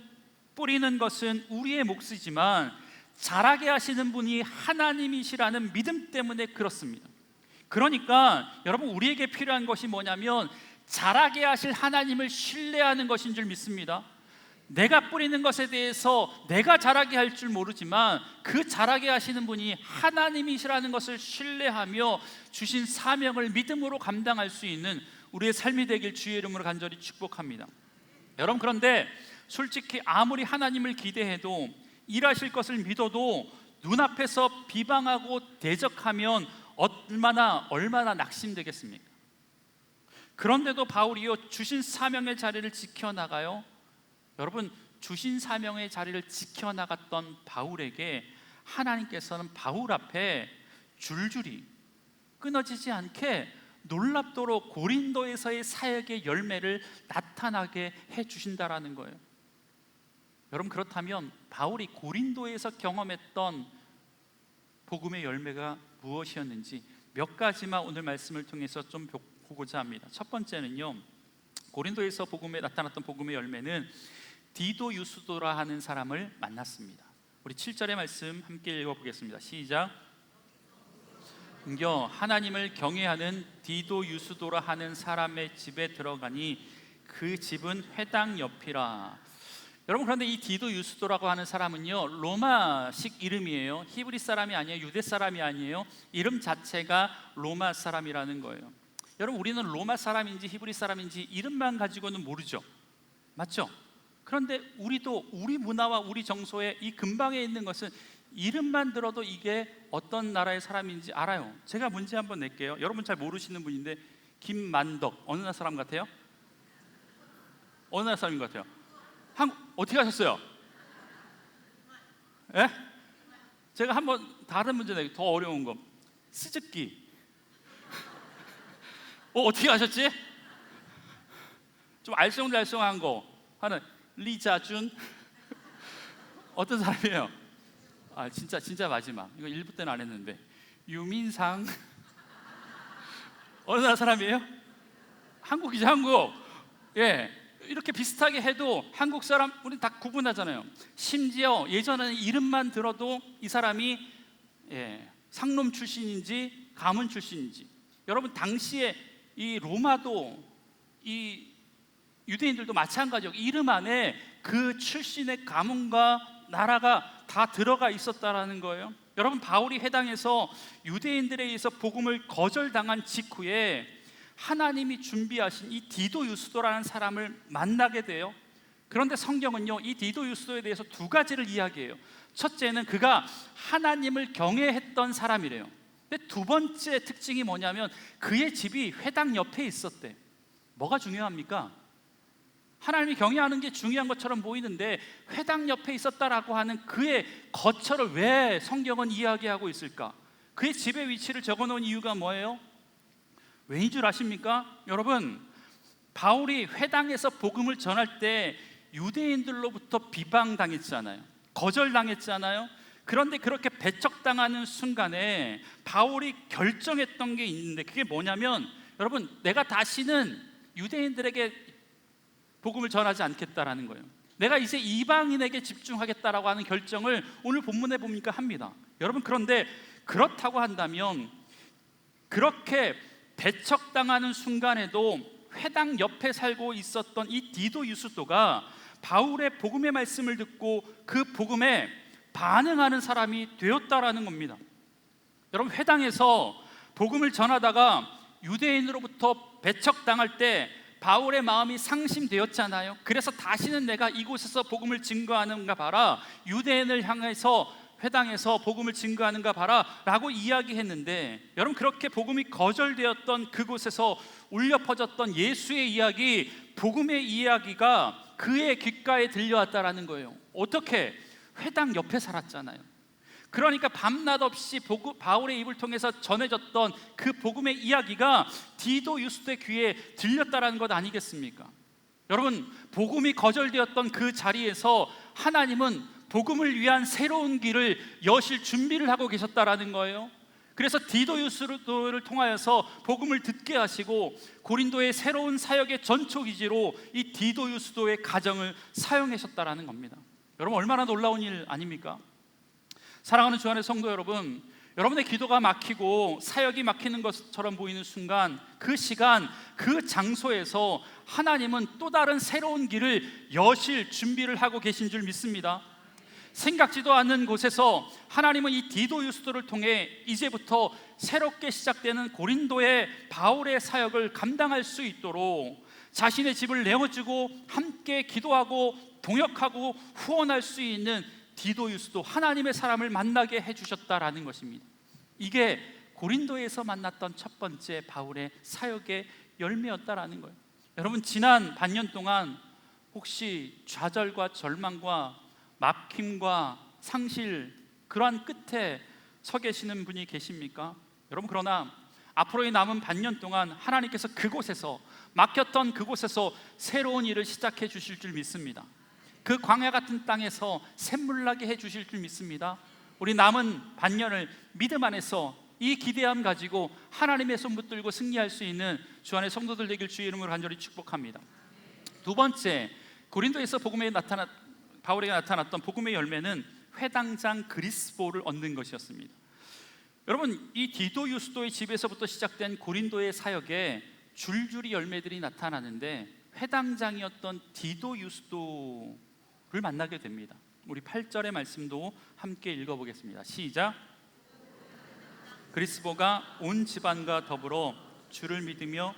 S7: 뿌리는 것은 우리의 몫이지만 자라게 하시는 분이 하나님이시라는 믿음 때문에 그렇습니다. 그러니까 여러분, 우리에게 필요한 것이 뭐냐면 자라게 하실 하나님을 신뢰하는 것인 줄 믿습니다. 내가 뿌리는 것에 대해서 내가 자라게 할 줄 모르지만 그 자라게 하시는 분이 하나님이시라는 것을 신뢰하며 주신 사명을 믿음으로 감당할 수 있는 우리의 삶이 되길 주의 이름으로 간절히 축복합니다. 여러분, 그런데 솔직히 아무리 하나님을 기대해도 일하실 것을 믿어도 눈앞에서 비방하고 대적하면 얼마나 낙심되겠습니까? 그런데도 바울이요, 주신 사명의 자리를 지켜나가요. 여러분, 주신 사명의 자리를 지켜나갔던 바울에게 하나님께서는 바울 앞에 줄줄이 끊어지지 않게 놀랍도록 고린도에서의 사역의 열매를 나타나게 해주신다라는 거예요. 여러분, 그렇다면 바울이 고린도에서 경험했던 복음의 열매가 무엇이었는지 몇 가지만 오늘 말씀을 통해서 좀 보고자 합니다. 첫 번째는요, 고린도에서 복음에 나타났던 복음의 열매는 디도 유스도라 하는 사람을 만났습니다. 우리 7절의 말씀 함께 읽어보겠습니다. 시작. 은겨 하나님을 경외하는 디도 유스도라 하는 사람의 집에 들어가니 그 집은 회당 옆이라. 여러분, 그런데 이 디도 유스도라고 하는 사람은요, 로마식 이름이에요. 히브리 사람이 아니에요. 유대 사람이 아니에요. 이름 자체가 로마 사람이라는 거예요. 여러분, 우리는 로마 사람인지 히브리 사람인지 이름만 가지고는 모르죠. 맞죠? 그런데 우리도 우리 문화와 우리 정서에 이 근방에 있는 것은 이름만 들어도 이게 어떤 나라의 사람인지 알아요. 제가 문제 한번 낼게요. 여러분 잘 모르시는 분인데, 김만덕 어느 나라 사람 같아요? 어느 나라 사람인 것 같아요? 한국 어떻게 하셨어요? 예? 제가 한번 다른 문제 내게 더 어려운 거. 스즈키 어떻게 하셨지? 좀 알쏭달쏭한 거 하는 리자준 어떤 사람이에요? 아, 진짜 마지막. 이거 1부 때는 안 했는데. 유민상 어느 나라 사람이에요? 한국이죠, 한국. 예, 이렇게 비슷하게 해도 한국 사람 우리 다 구분하잖아요. 심지어 예전에는 이름만 들어도 이 사람이 상놈 출신인지 가문 출신인지. 여러분, 당시에 이 로마도 이 유대인들도 마찬가지고 이름 안에 그 출신의 가문과 나라가 다 들어가 있었다라는 거예요. 여러분, 바울이 회당에서 유대인들에 의해서 복음을 거절당한 직후에 하나님이 준비하신 이 디도 유스도라는 사람을 만나게 돼요. 그런데 성경은요, 이 디도 유스도에 대해서 두 가지를 이야기해요. 첫째는 그가 하나님을 경외했던 사람이래요. 근데 두 번째 특징이 뭐냐면 그의 집이 회당 옆에 있었대. 뭐가 중요합니까? 하나님이 경외하는 게 중요한 것처럼 보이는데 회당 옆에 있었다라고 하는 그의 거처를 왜 성경은 이야기하고 있을까? 그의 집의 위치를 적어놓은 이유가 뭐예요? 왜인 줄 아십니까? 여러분, 바울이 회당에서 복음을 전할 때 유대인들로부터 비방당했잖아요. 거절당했잖아요. 그런데 그렇게 배척당하는 순간에 바울이 결정했던 게 있는데 그게 뭐냐면, 여러분, 내가 다시는 유대인들에게 복음을 전하지 않겠다라는 거예요. 내가 이제 이방인에게 집중하겠다라고 하는 결정을 오늘 본문에 보니까 합니다. 여러분, 그런데 그렇다고 한다면 그렇게 배척당하는 순간에도 회당 옆에 살고 있었던 이 디도 유스도가 바울의 복음의 말씀을 듣고 그 복음에 반응하는 사람이 되었다라는 겁니다. 여러분, 회당에서 복음을 전하다가 유대인으로부터 배척당할 때 바울의 마음이 상심되었잖아요. 그래서 다시는 내가 이곳에서 복음을 증거하는가 봐라, 유대인을 향해서 회당에서 복음을 증거하는가 봐라 라고 이야기했는데, 여러분, 그렇게 복음이 거절되었던 그곳에서 울려 퍼졌던 예수의 이야기, 복음의 이야기가 그의 귓가에 들려왔다라는 거예요. 어떻게? 회당 옆에 살았잖아요. 그러니까 밤낮 없이 바울의 입을 통해서 전해졌던 그 복음의 이야기가 디도 유스도의 귀에 들렸다라는 것 아니겠습니까? 여러분, 복음이 거절되었던 그 자리에서 하나님은 복음을 위한 새로운 길을 여실 준비를 하고 계셨다라는 거예요. 그래서 디도 유스도를 통하여서 복음을 듣게 하시고 고린도의 새로운 사역의 전초기지로 이 디도 유스도의 가정을 사용하셨다라는 겁니다. 여러분, 얼마나 놀라운 일 아닙니까? 사랑하는 주 안의 성도 여러분, 여러분의 기도가 막히고 사역이 막히는 것처럼 보이는 순간, 그 시간, 그 장소에서 하나님은 또 다른 새로운 길을 여실 준비를 하고 계신 줄 믿습니다. 생각지도 않는 곳에서 하나님은 이 디도 유스도를 통해 이제부터 새롭게 시작되는 고린도의 바울의 사역을 감당할 수 있도록 자신의 집을 내어주고 함께 기도하고 동역하고 후원할 수 있는 디도 유스도, 하나님의 사람을 만나게 해주셨다라는 것입니다. 이게 고린도에서 만났던 첫 번째 바울의 사역의 열매였다라는 거예요. 여러분, 지난 반년 동안 혹시 좌절과 절망과 막힘과 상실, 그러한 끝에 서 계시는 분이 계십니까? 여러분, 그러나 앞으로의 남은 반년 동안 하나님께서 그곳에서, 막혔던 그곳에서 새로운 일을 시작해 주실 줄 믿습니다. 그 광야 같은 땅에서 샘물나게 해 주실 줄 믿습니다. 우리 남은 반년을 믿음 안에서 이 기대함 가지고 하나님의 손 붙들고 승리할 수 있는 주 안의 성도들 되길 주의 이름으로 간절히 축복합니다. 두 번째, 고린도에서 바울에게 나타났던 복음의 열매는 회당장 그리스보를 얻는 것이었습니다. 여러분, 이 디도 유스도의 집에서부터 시작된 고린도의 사역에 줄줄이 열매들이 나타나는데, 회당장이었던 디도 유스도를 만나게 됩니다. 우리 8절의 말씀도 함께 읽어보겠습니다. 시작. 그리스보가 온 집안과 더불어 주를 믿으며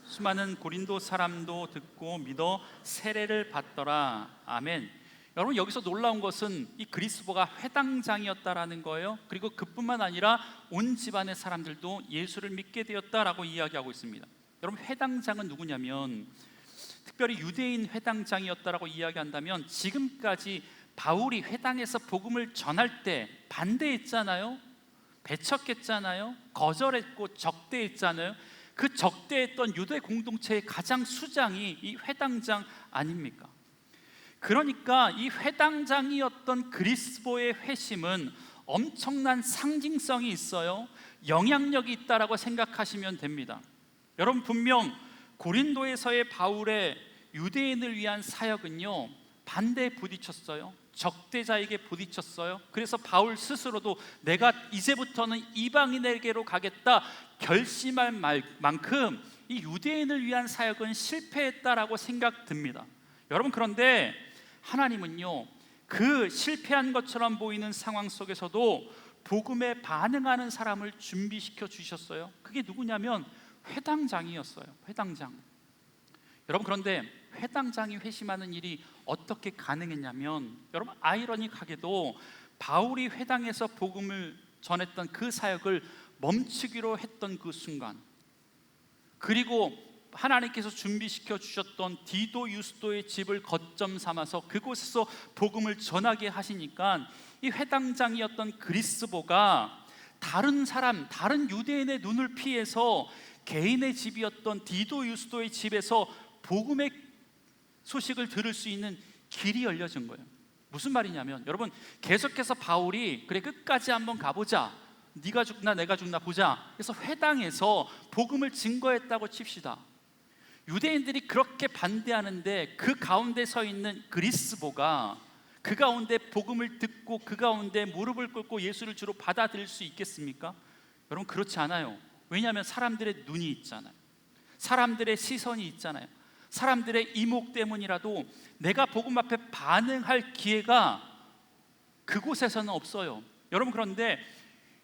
S7: 수많은 고린도 사람도 듣고 믿어 세례를 받더라. 아멘. 여러분, 여기서 놀라운 것은 이 그리스보가 회당장이었다라는 거예요. 그리고 그뿐만 아니라 온 집안의 사람들도 예수를 믿게 되었다라고 이야기하고 있습니다. 여러분, 회당장은 누구냐면 특별히 유대인 회당장이었다라고 이야기한다면, 지금까지 바울이 회당에서 복음을 전할 때 반대했잖아요. 배척했잖아요. 거절했고 적대했잖아요. 그 적대했던 유대 공동체의 가장 수장이 이 회당장 아닙니까? 그러니까 이 회당장이었던 그리스보의 회심은 엄청난 상징성이 있어요. 영향력이 있다라고 생각하시면 됩니다. 여러분, 분명 고린도에서의 바울의 유대인을 위한 사역은요, 반대에 부딪혔어요. 적대자에게 부딪혔어요. 그래서 바울 스스로도 내가 이제부터는 이방인에게로 가겠다 결심할 만큼 이 유대인을 위한 사역은 실패했다라고 생각됩니다. 여러분, 그런데 하나님은요, 그 실패한 것처럼 보이는 상황 속에서도 복음에 반응하는 사람을 준비시켜 주셨어요. 그게 누구냐면 회당장이었어요. 회당장. 여러분, 그런데 회당장이 회심하는 일이 어떻게 가능했냐면, 여러분, 아이러니하게도 바울이 회당에서 복음을 전했던 그 사역을 멈추기로 했던 그 순간, 그리고 하나님께서 준비시켜 주셨던 디도 유스도의 집을 거점 삼아서 그곳에서 복음을 전하게 하시니까 이 회당장이었던 그리스보가 다른 사람, 다른 유대인의 눈을 피해서 개인의 집이었던 디도 유스도의 집에서 복음의 소식을 들을 수 있는 길이 열려진 거예요. 무슨 말이냐면, 여러분, 계속해서 바울이 그래 끝까지 한번 가보자, 네가 죽나 내가 죽나 보자, 그래서 회당에서 복음을 증거했다고 칩시다. 유대인들이 그렇게 반대하는데 그 가운데 서 있는 그리스보가 그 가운데 복음을 듣고 그 가운데 무릎을 꿇고 예수를 주로 받아들일 수 있겠습니까? 여러분, 그렇지 않아요. 왜냐하면 사람들의 눈이 있잖아요. 사람들의 시선이 있잖아요. 사람들의 이목 때문이라도 내가 복음 앞에 반응할 기회가 그곳에서는 없어요. 여러분, 그런데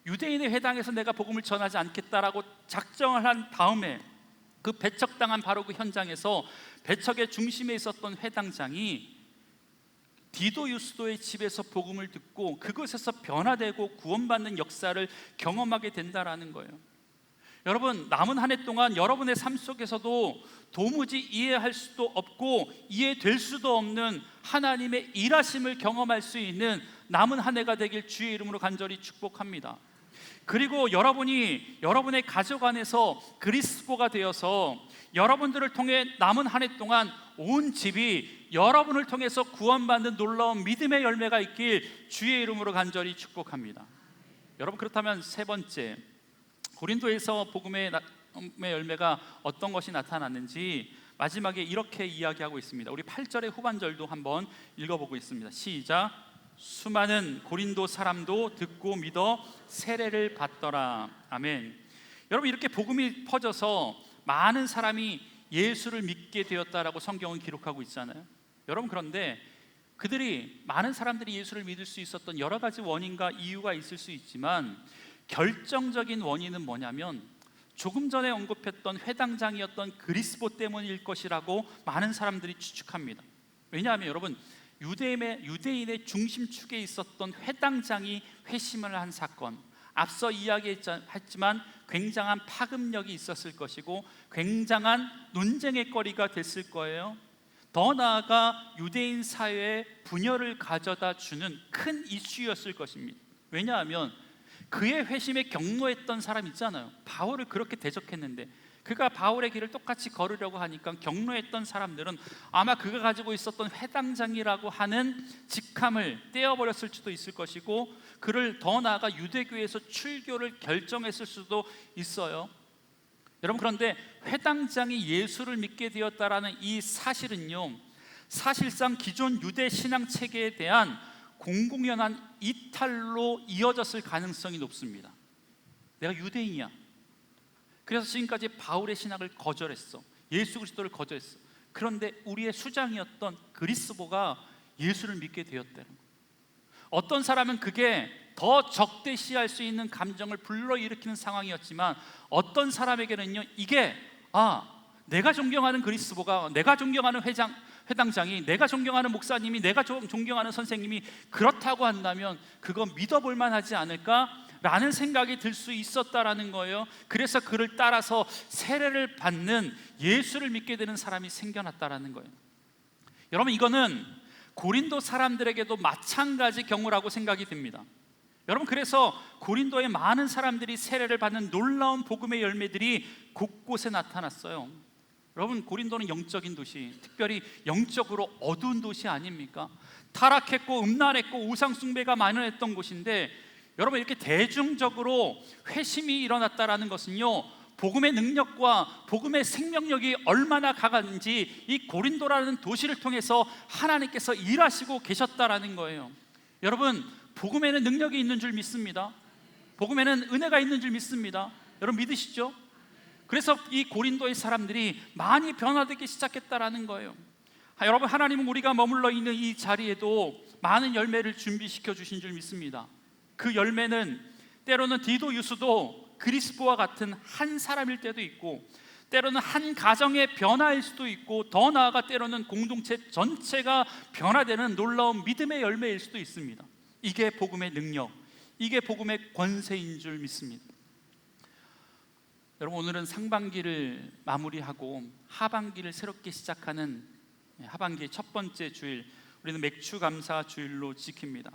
S7: 유대인의 회당에서 내가 복음을 전하지 않겠다라고 작정을 한 다음에 그 배척당한 바로 그 현장에서 배척의 중심에 있었던 회당장이 디도 유스도의 집에서 복음을 듣고 그곳에서 변화되고 구원받는 역사를 경험하게 된다라는 거예요. 여러분, 남은 한 해 동안 여러분의 삶 속에서도 도무지 이해할 수도 없고 이해될 수도 없는 하나님의 일하심을 경험할 수 있는 남은 한 해가 되길 주의 이름으로 간절히 축복합니다. 그리고 여러분이 여러분의 가족 안에서 그리스도가 되어서 여러분들을 통해 남은 한 해 동안 온 집이 여러분을 통해서 구원받는 놀라운 믿음의 열매가 있길 주의 이름으로 간절히 축복합니다. 여러분, 그렇다면 세 번째, 고린도에서 복음의 열매가 어떤 것이 나타났는지 마지막에 이렇게 이야기하고 있습니다. 우리 8절의 후반절도 한번 읽어보고 있습니다. 시작. 수많은 고린도 사람도 듣고 믿어 세례를 받더라. 아멘. 여러분, 이렇게 복음이 퍼져서 많은 사람이 예수를 믿게 되었다라고 성경은 기록하고 있잖아요. 여러분, 그런데 많은 사람들이 예수를 믿을 수 있었던 여러 가지 원인과 이유가 있을 수 있지만, 결정적인 원인은 뭐냐면 조금 전에 언급했던 회당장이었던 그리스보 때문일 것이라고 많은 사람들이 추측합니다. 왜냐하면 여러분, 유대인의 중심축에 있었던 회당장이 회심을 한 사건, 앞서 이야기했지만 굉장한 파급력이 있었을 것이고 굉장한 논쟁의 거리가 됐을 거예요. 더 나아가 유대인 사회에 분열을 가져다 주는 큰 이슈였을 것입니다. 왜냐하면 그의 회심에 경로했던 사람 있잖아요. 바울을 그렇게 대적했는데 그가 바울의 길을 똑같이 걸으려고 하니까 경로했던 사람들은 아마 그가 가지고 있었던 회당장이라고 하는 직함을 떼어버렸을 수도 있을 것이고, 그를 더 나아가 유대교에서 출교를 결정했을 수도 있어요. 여러분, 그런데 회당장이 예수를 믿게 되었다라는 이 사실은요, 사실상 기존 유대 신앙 체계에 대한 공공연한 이탈로 이어졌을 가능성이 높습니다. 내가 유대인이야, 그래서 지금까지 바울의 신학을 거절했어, 예수 그리스도를 거절했어. 그런데 우리의 수장이었던 그리스보가 예수를 믿게 되었다는 거예요. 어떤 사람은 그게 더 적대시할 수 있는 감정을 불러일으키는 상황이었지만, 어떤 사람에게는요, 이게 내가 존경하는 그리스보가, 내가 존경하는 회당장이, 내가 존경하는 목사님이, 내가 존경하는 선생님이 그렇다고 한다면 그건 믿어볼 만하지 않을까라는 생각이 들 수 있었다라는 거예요. 그래서 그를 따라서 세례를 받는, 예수를 믿게 되는 사람이 생겨났다라는 거예요. 여러분, 이거는 고린도 사람들에게도 마찬가지 경우라고 생각이 듭니다. 여러분, 그래서 고린도의 많은 사람들이 세례를 받는 놀라운 복음의 열매들이 곳곳에 나타났어요. 여러분, 고린도는 영적인 도시, 특별히 영적으로 어두운 도시 아닙니까? 타락했고 음란했고 우상숭배가 만연했던 곳인데, 여러분, 이렇게 대중적으로 회심이 일어났다라는 것은요, 복음의 능력과 복음의 생명력이 얼마나 강한지 이 고린도라는 도시를 통해서 하나님께서 일하시고 계셨다라는 거예요. 여러분, 복음에는 능력이 있는 줄 믿습니다. 복음에는 은혜가 있는 줄 믿습니다. 여러분, 믿으시죠? 그래서 이 고린도의 사람들이 많이 변화되기 시작했다라는 거예요. 여러분, 하나님은 우리가 머물러 있는 이 자리에도 많은 열매를 준비시켜 주신 줄 믿습니다. 그 열매는 때로는 디도 유스도 그리스도와 같은 한 사람일 때도 있고, 때로는 한 가정의 변화일 수도 있고, 더 나아가 때로는 공동체 전체가 변화되는 놀라운 믿음의 열매일 수도 있습니다. 이게 복음의 능력, 이게 복음의 권세인 줄 믿습니다. 여러분, 오늘은 상반기를 마무리하고 하반기를 새롭게 시작하는 하반기의 첫 번째 주일, 우리는 맥주 감사 주일로 지킵니다.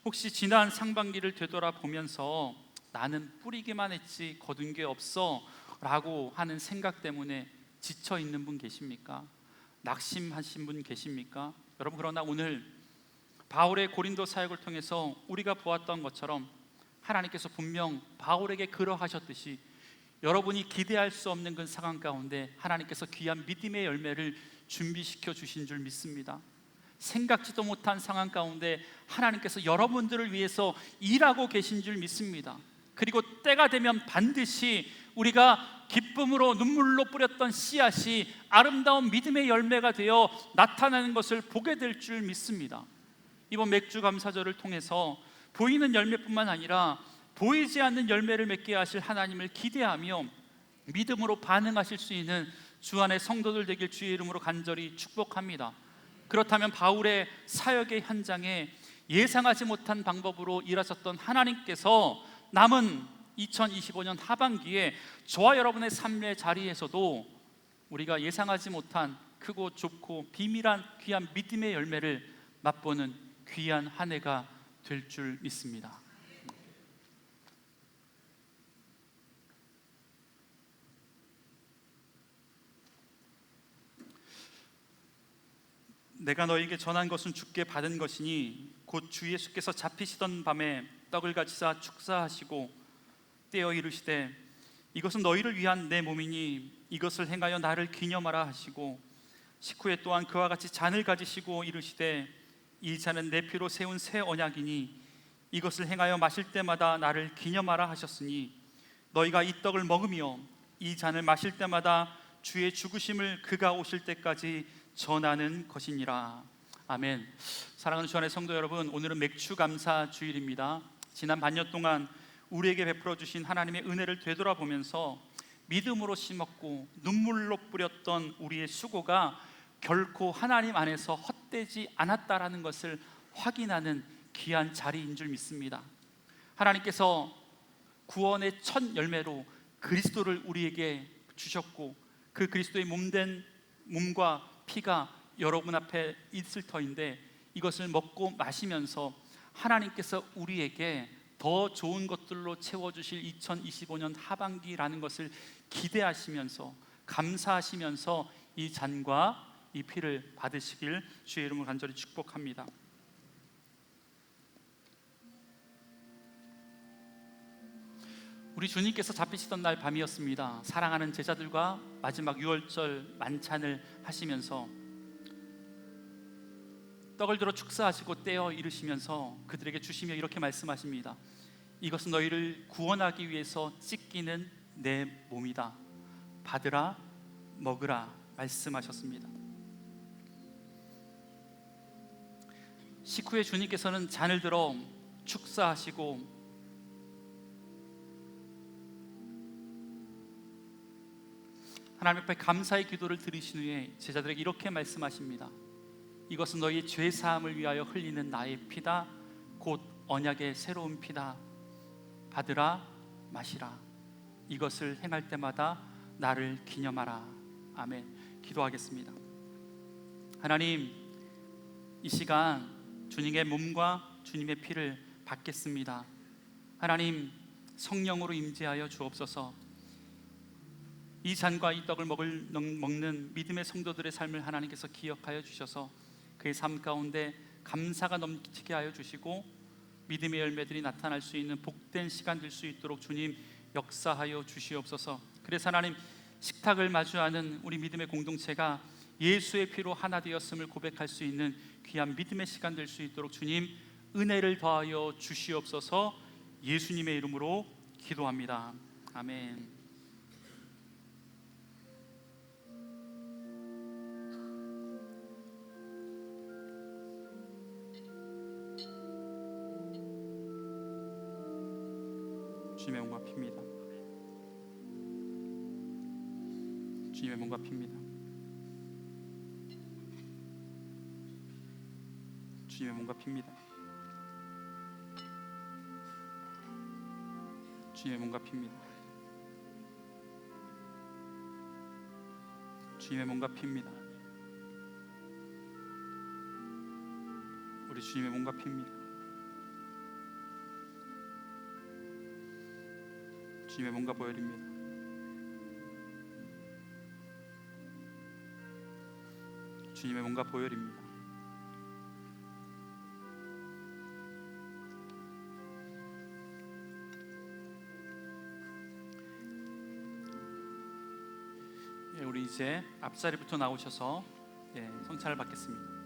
S7: 혹시 지난 상반기를 되돌아보면서 나는 뿌리기만 했지 거둔 게 없어 라고 하는 생각 때문에 지쳐 있는 분 계십니까? 낙심하신 분 계십니까? 여러분, 그러나 오늘 바울의 고린도 사역을 통해서 우리가 보았던 것처럼 하나님께서 분명 바울에게 그러하셨듯이 여러분이 기대할 수 없는 그 상황 가운데 하나님께서 귀한 믿음의 열매를 준비시켜 주신 줄 믿습니다. 생각지도 못한 상황 가운데 하나님께서 여러분들을 위해서 일하고 계신 줄 믿습니다. 그리고 때가 되면 반드시 우리가 기쁨으로 눈물로 뿌렸던 씨앗이 아름다운 믿음의 열매가 되어 나타나는 것을 보게 될 줄 믿습니다. 이번 맥주 감사절을 통해서 보이는 열매뿐만 아니라 보이지 않는 열매를 맺게 하실 하나님을 기대하며 믿음으로 반응하실 수 있는 주 안의 성도들 되길 주의 이름으로 간절히 축복합니다. 그렇다면 바울의 사역의 현장에 예상하지 못한 방법으로 일하셨던 하나님께서 남은 2025년 하반기에 저와 여러분의 삶의 자리에서도 우리가 예상하지 못한 크고 좁고 비밀한 귀한 믿음의 열매를 맛보는 귀한 한 해가 될 줄 믿습니다. 내가 너에게 전한 것은 주께 받은 것이니 곧 주 예수께서 잡히시던 밤에 떡을 가지사 축사하시고 떼어 이르시되 이것은 너희를 위한 내 몸이니 이것을 행하여 나를 기념하라 하시고 식후에 또한 그와 같이 잔을 가지시고 이르시되 이 잔은 내 피로 세운 새 언약이니 이것을 행하여 마실 때마다 나를 기념하라 하셨으니 너희가 이 떡을 먹으며 이 잔을 마실 때마다 주의 죽으심을 그가 오실 때까지 전하는 것이니라. 아멘. 사랑하는 주 안의 성도 여러분, 오늘은 맥주 감사 주일입니다. 지난 반년 동안 우리에게 베풀어 주신 하나님의 은혜를 되돌아보면서 믿음으로 심었고 눈물로 뿌렸던 우리의 수고가 결코 하나님 안에서 헛되지 않았다라는 것을 확인하는 귀한 자리인 줄 믿습니다. 하나님께서 구원의 첫 열매로 그리스도를 우리에게 주셨고 그 그리스도의 몸과 피가 여러분 앞에 있을 터인데 이것을 먹고 마시면서 하나님께서 우리에게 더 좋은 것들로 채워주실 2025년 하반기라는 것을 기대하시면서 감사하시면서 이 잔과 이 피를 받으시길 주의 이름으로 간절히 축복합니다. 우리 주님께서 잡히시던 날 밤이었습니다. 사랑하는 제자들과 마지막 유월절 만찬을 하시면서 떡을 들어 축사하시고 떼어 이르시면서 그들에게 주시며 이렇게 말씀하십니다. 이것은 너희를 구원하기 위해서 찢기는 내 몸이다. 받으라 먹으라 말씀하셨습니다. 식후에 주님께서는 잔을 들어 축사하시고 하나님 앞에 감사의 기도를 드리신 후에 제자들에게 이렇게 말씀하십니다. 이것은 너희의 죄 사함을 위하여 흘리는 나의 피다. 곧 언약의 새로운 피다. 받으라 마시라. 이것을 행할 때마다 나를 기념하라. 아멘. 기도하겠습니다. 하나님, 이 시간 주님의 몸과 주님의 피를 받겠습니다. 하나님, 성령으로 임재하여 주옵소서. 이 잔과 이 떡을 먹는 믿음의 성도들의 삶을 하나님께서 기억하여 주셔서 그의 삶 가운데 감사가 넘치게 하여 주시고 믿음의 열매들이 나타날 수 있는 복된 시간 될 수 있도록 주님 역사하여 주시옵소서. 그래서 하나님, 식탁을 마주하는 우리 믿음의 공동체가 예수의 피로 하나 되었음을 고백할 수 있는 귀한 믿음의 시간 될 수 있도록 주님 은혜를 더하여 주시옵소서. 예수님의 이름으로 기도합니다. 아멘. 주님의 몸과 피입니다. 주님의 몸과 피입니다. 주님의 몸과 피입니다. 주님의 몸과 피입니다. 주님의 몸과 피입니다. 우리 주님의 몸과 피입니다. 주님의 몸과 보혈입니다. 주님의 몸과 보혈입니다. 예, 우리 이제 앞자리부터 나오셔서 성찬을 받겠습니다.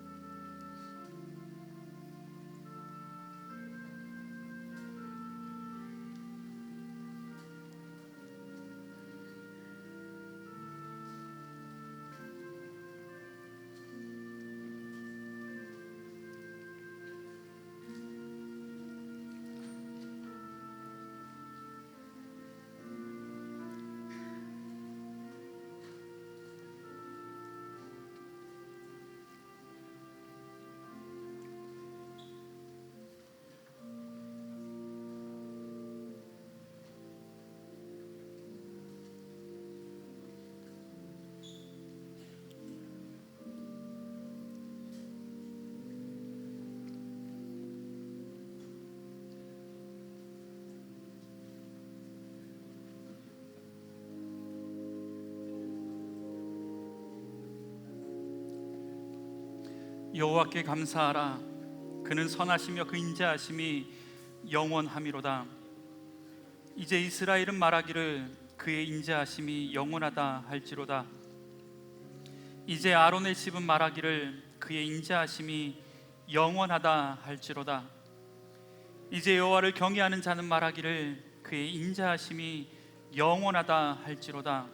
S7: 여호와께 감사하라. 그는 선하시며 그 인자하심이 영원함이로다. 이제 이스라엘은 말하기를 그의 인자하심이 영원하다 할지로다. 이제 아론의 집은 말하기를 그의 인자하심이 영원하다 할지로다. 이제 여호와를 경외하는 자는 말하기를 그의 인자하심이 영원하다 할지로다.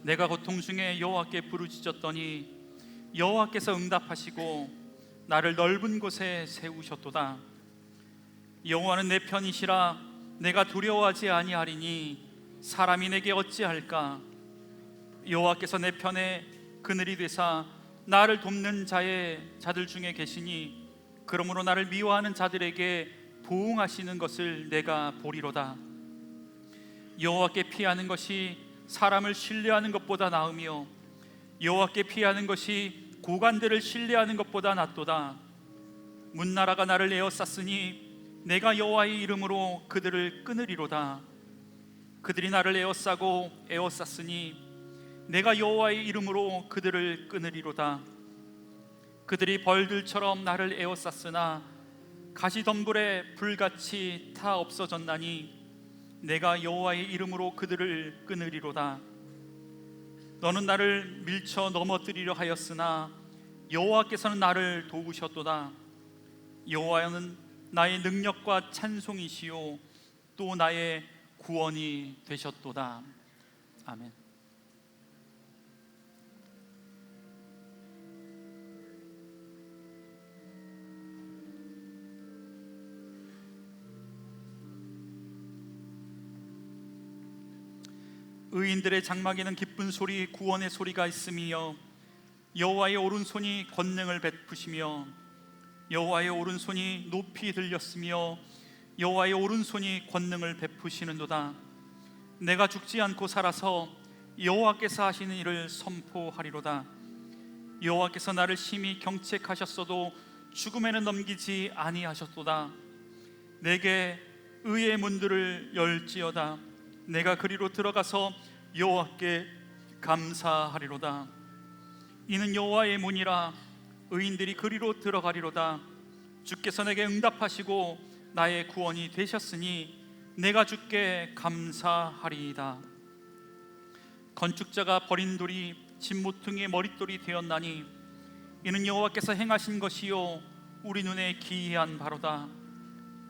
S7: 내가 고통 중에 여호와께 부르짖었더니 여호와께서 응답하시고 나를 넓은 곳에 세우셨도다. 여호와는 내 편이시라 내가 두려워하지 아니하리니 사람이 내게 어찌할까. 여호와께서 내 편에 그늘이 되사 나를 돕는 자들 중에 계시니 그러므로 나를 미워하는 자들에게 보응하시는 것을 내가 보리로다. 여호와께 피하는 것이 사람을 신뢰하는 것보다 나으며 여호와께 피하는 것이 고관들을 신뢰하는 것보다 낫도다. 문나라가 나를 에워쌌으니 내가 여호와의 이름으로 그들을 끊으리로다. 그들이 나를 에워쌌으니 내가 여호와의 이름으로 그들을 끊으리로다. 그들이 벌들처럼 나를 에워쌌으나 가시덤불에 불같이 타 없어졌나니 내가 여호와의 이름으로 그들을 끊으리로다. 너는 나를 밀쳐 넘어뜨리려 하였으나 여호와께서는 나를 도우셨도다. 여호와는 나의 능력과 찬송이시요 또 나의 구원이 되셨도다. 아멘. 의인들의 장막에는 기쁜 소리 구원의 소리가 있으며 여호와의 오른손이 권능을 베푸시며 여호와의 오른손이 높이 들렸으며 여호와의 오른손이 권능을 베푸시는도다. 내가 죽지 않고 살아서 여호와께서 하시는 일을 선포하리로다. 여호와께서 나를 심히 경책하셨어도 죽음에는 넘기지 아니하셨도다. 내게 의의 문들을 열지어다. 내가 그리로 들어가서 여호와께 감사하리로다. 이는 여호와의 문이라 의인들이 그리로 들어가리로다. 주께서 내게 응답하시고 나의 구원이 되셨으니 내가 주께 감사하리이다. 건축자가 버린 돌이 진모퉁이의 머릿돌이 되었나니 이는 여호와께서 행하신 것이요 우리 눈에 기이한 바로다.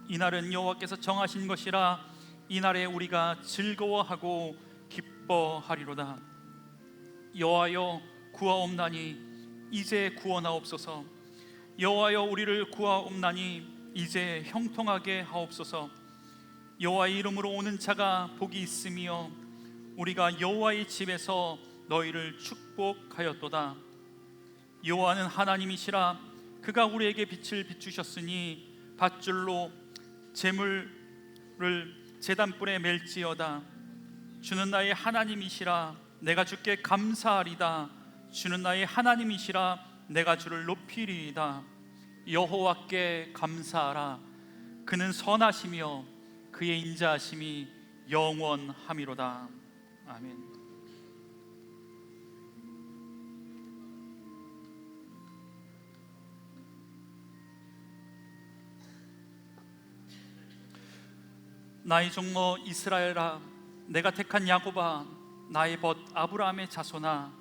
S7: 이날은 여호와께서 정하신 것이라 이날에 우리가 즐거워하고 기뻐하리로다. 여호와여 구하옵나니 이제 구원하옵소서. 여호와여 우리를 구하옵나니 이제 형통하게 하옵소서. 여호와의 이름으로 오는 자가 복이 있으며 우리가 여호와의 집에서 너희를 축복하였도다. 여호와는 하나님이시라 그가 우리에게 빛을 비추셨으니 밧줄로 재물을 제단불에 맬지어다. 주는 나의 하나님이시라 내가 주께 감사하리다. 주는 나의 하나님이시라 내가 주를 높이리이다. 여호와께 감사하라. 그는 선하시며 그의 인자하심이 영원함이로다. 아멘. 나의 종모 이스라엘아, 내가 택한 야곱아, 나의 벗 아브라함의 자손아,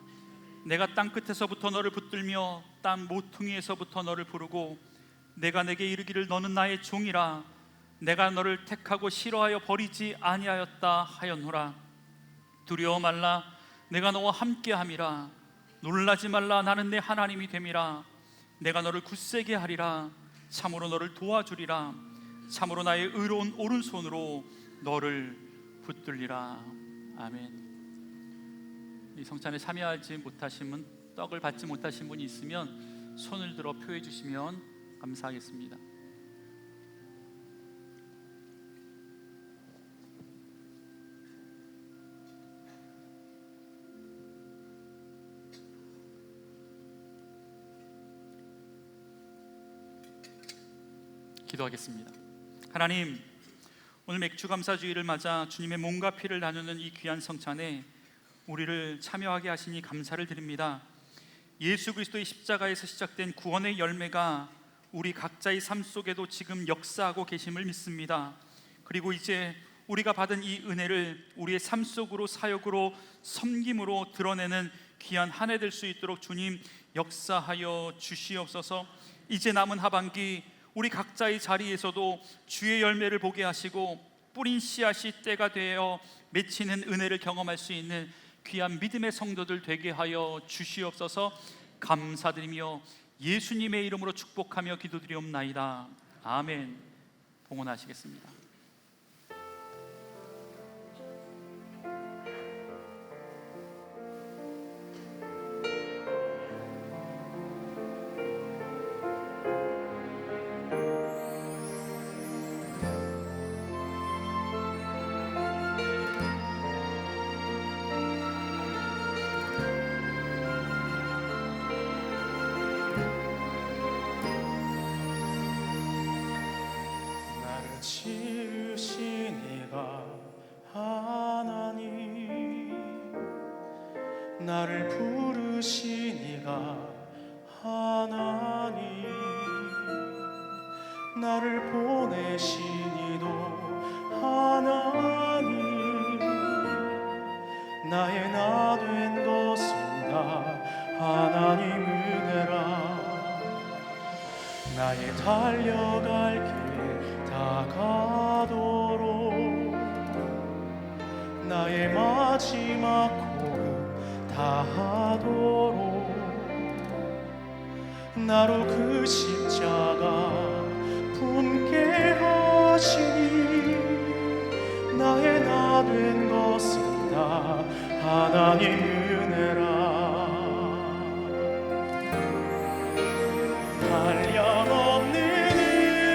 S7: 내가 땅 끝에서부터 너를 붙들며 땅 모퉁이에서부터 너를 부르고 내가 내게 이르기를 너는 나의 종이라. 내가 너를 택하고 싫어하여 버리지 아니하였다 하였노라. 두려워 말라, 내가 너와 함께함이라. 놀라지 말라, 나는 내 하나님이 됨이라. 내가 너를 굳세게 하리라. 참으로 너를 도와주리라. 참으로 나의 의로운 오른손으로 너를 붙들리라. 아멘. 이 성찬에 참여하지 못하신 분, 떡을 받지 못하신 분이 있으면 손을 들어 표해 주시면 감사하겠습니다. 기도하겠습니다. 하나님, 오늘 맥주감사주의를 맞아 주님의 몸과 피를 나누는 이 귀한 성찬에 우리를 참여하게 하시니 감사를 드립니다. 예수 그리스도의 십자가에서 시작된 구원의 열매가 우리 각자의 삶 속에도 지금 역사하고 계심을 믿습니다. 그리고 이제 우리가 받은 이 은혜를 우리의 삶 속으로 사역으로 섬김으로 드러내는 귀한 한 해 될 수 있도록 주님 역사하여 주시옵소서. 이제 남은 하반기 우리 각자의 자리에서도 주의 열매를 보게 하시고 뿌린 씨앗이 때가 되어 맺히는 은혜를 경험할 수 있는 귀한 믿음의 성도들 되게 하여 주시옵소서. 감사드리며 예수님의 이름으로 축복하며 기도드리옵나이다. 아멘. 봉헌하시겠습니다.
S4: 나를 지으신 이가 하나님, 나를 부르신 이가 하나님, 나를 보내신 이도 하나님, 나의 나 된 것은 다 하나님 은혜라. 나의 달려갈 길 다가도록, 나의 마지막 호흡 다하도록, 나로 그 십자가 품게 하시니, 나의 나 된 것은 다 하나님 은혜라. 한량없는 은혜,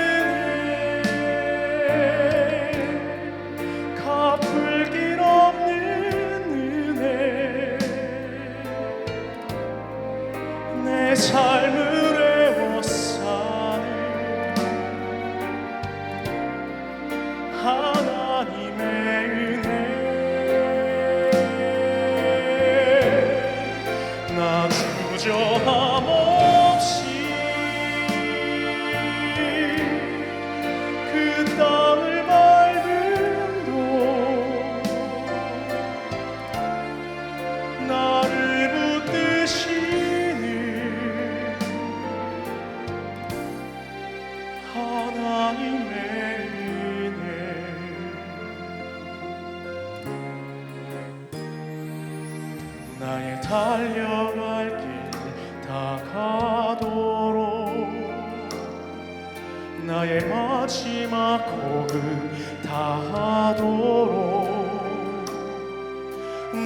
S4: 갚을 길 없는 은혜, 내 삶을 애워싸는 하나님의 은혜. 나 주저함 없이 그 땅을 밟음도, 나를 붙드시는 하나님의 은혜. 나의 달려갈 길 다가도록, 나의 마지막 호흡 다하도록,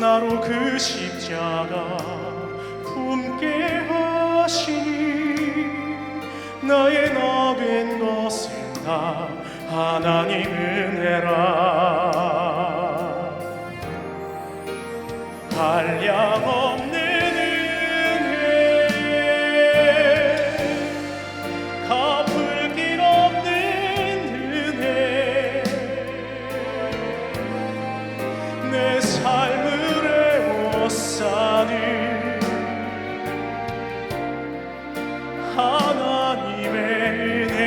S4: 나로 그 십자가 품게 하시니, 나의 나 된 것은 다 하나님 은혜라. 한량없는 은혜, 갚을 길 없는 은혜, 내 삶을 애워싸는 하나님의 은혜.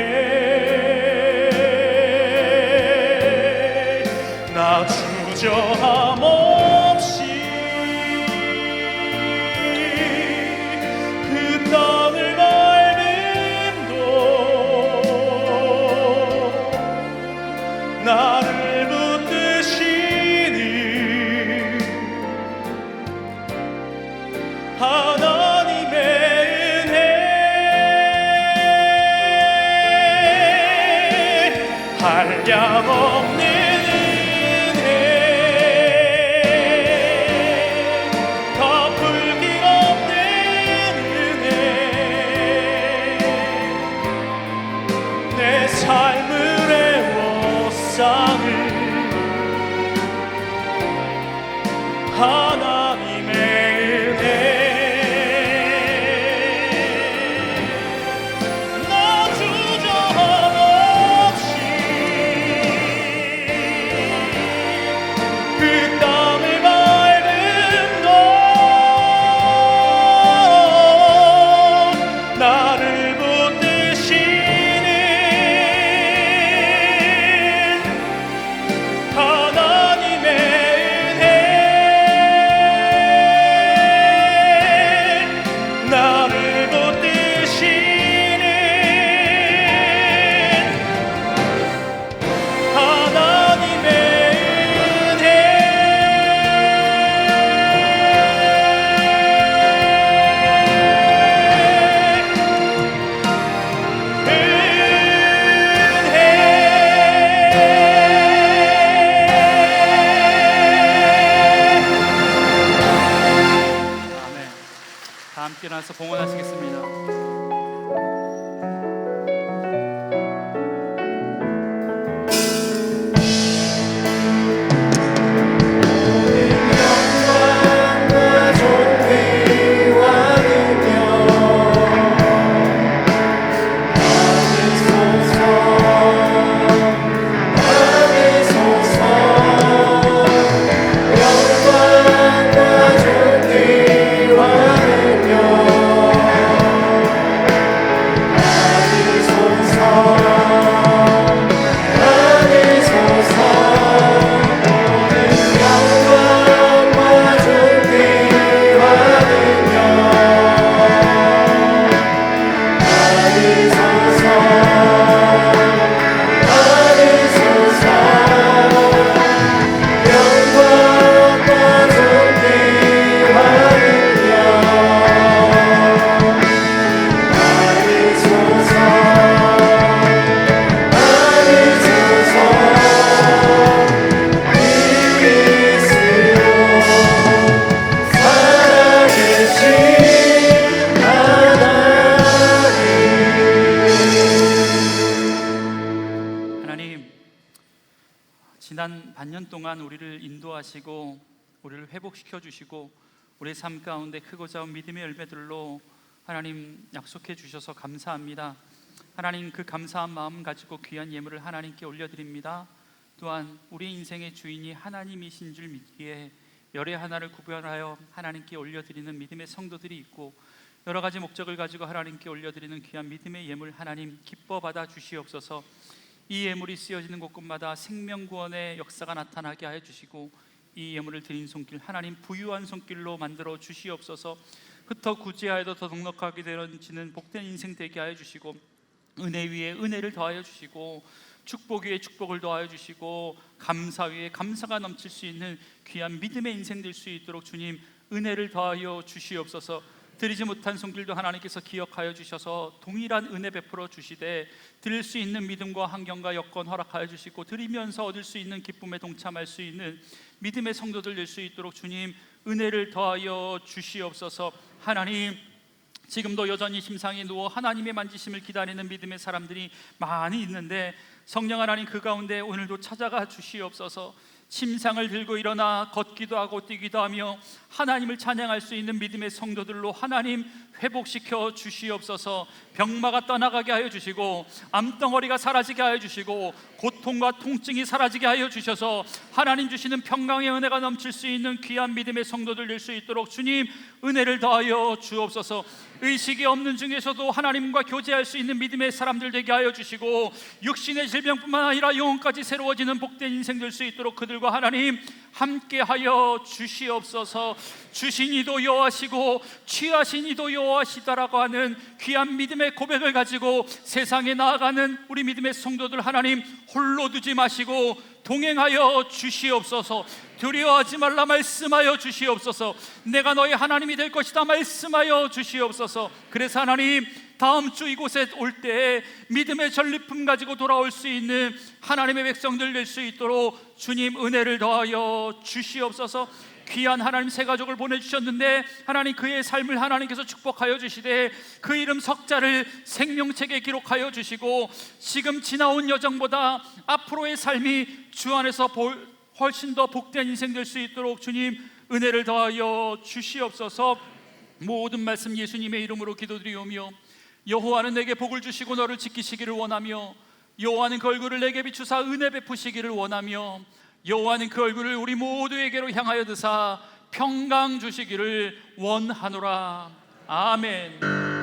S4: 나 주저함 없이 그 땅을 밟음도, 나를 붙드시는 하나님의 은혜. 한량없는 은혜, 갚을 길 없는 은혜, 내 삶을 애워싸는 하나님의 은혜. 나 주저함 없이
S7: 지난 반년 동안 우리를 인도하시고 우리를 회복시켜 주시고 우리의 삶 가운데 크고 작은 믿음의 열매들로 하나님 약속해 주셔서 감사합니다. 하나님, 그 감사한 마음 가지고 귀한 예물을 하나님께 올려드립니다. 또한 우리 인생의 주인이 하나님이신 줄 믿기에 열의 하나를 구별하여 하나님께 올려드리는 믿음의 성도들이 있고, 여러 가지 목적을 가지고 하나님께 올려드리는 귀한 믿음의 예물 하나님 기뻐 받아 주시옵소서. 이 예물이 쓰여지는 곳곳마다 생명구원의 역사가 나타나게 하여 주시고, 이 예물을 드린 손길 하나님 부유한 손길로 만들어 주시옵소서. 흩어 구제하여도 더 넉넉하게 되어지는 복된 인생 되게 하여 주시고, 은혜 위에 은혜를 더하여 주시고, 축복 위에 축복을 더하여 주시고, 감사 위에 감사가 넘칠 수 있는 귀한 믿음의 인생 될 수 있도록 주님 은혜를 더하여 주시옵소서. 드리지 못한 손길도 하나님께서 기억하여 주셔서 동일한 은혜 베풀어 주시되, 드릴 수 있는 믿음과 환경과 여건 허락하여 주시고, 드리면서 얻을 수 있는 기쁨에 동참할 수 있는 믿음의 성도들 될 수 있도록 주님 은혜를 더하여 주시옵소서. 하나님, 지금도 여전히 심상에 누워 하나님의 만지심을 기다리는 믿음의 사람들이 많이 있는데, 성령 하나님 그 가운데 오늘도 찾아가 주시옵소서. 침상을 들고 일어나 걷기도 하고 뛰기도 하며 하나님을 찬양할 수 있는 믿음의 성도들로 하나님 회복시켜 주시옵소서. 병마가 떠나가게 하여 주시고, 암덩어리가 사라지게 하여 주시고, 고통과 통증이 사라지게 하여 주셔서 하나님 주시는 평강의 은혜가 넘칠 수 있는 귀한 믿음의 성도들 될 수 있도록 주님 은혜를 더하여 주옵소서. 의식이 없는 중에서도 하나님과 교제할 수 있는 믿음의 사람들 되게 하여 주시고, 육신의 질병뿐만 아니라 영혼까지 새로워지는 복된 인생 될 수 있도록 그들과 하나님 함께 하여 주시옵소서. 주신 이도 여호와시고 취하신 이도 여호와시다라고 하는 귀한 믿음의 고백을 가지고 세상에 나아가는 우리 믿음의 성도들 하나님 홀로 두지 마시고 동행하여 주시옵소서. 두려워하지 말라 말씀하여 주시옵소서. 내가 너희 하나님이 될 것이다 말씀하여 주시옵소서. 그래서 하나님, 다음 주 이곳에 올 때 믿음의 전리품 가지고 돌아올 수 있는 하나님의 백성들 될 수 있도록 주님 은혜를 더하여 주시옵소서. 귀한 하나님 새 가족을 보내주셨는데 하나님 그의 삶을 하나님께서 축복하여 주시되, 그 이름 석자를 생명책에 기록하여 주시고, 지금 지나온 여정보다 앞으로의 삶이 주 안에서 훨씬 더 복된 인생 될 수 있도록 주님 은혜를 더하여 주시옵소서. 모든 말씀 예수님의 이름으로 기도드리오며, 여호와는 내게 복을 주시고 너를 지키시기를 원하며, 여호와는 그 얼굴을 내게 비추사 은혜 베푸시기를 원하며, 여호와는 그 얼굴을 우리 모두에게로 향하여 드사 평강 주시기를 원하노라. 아멘.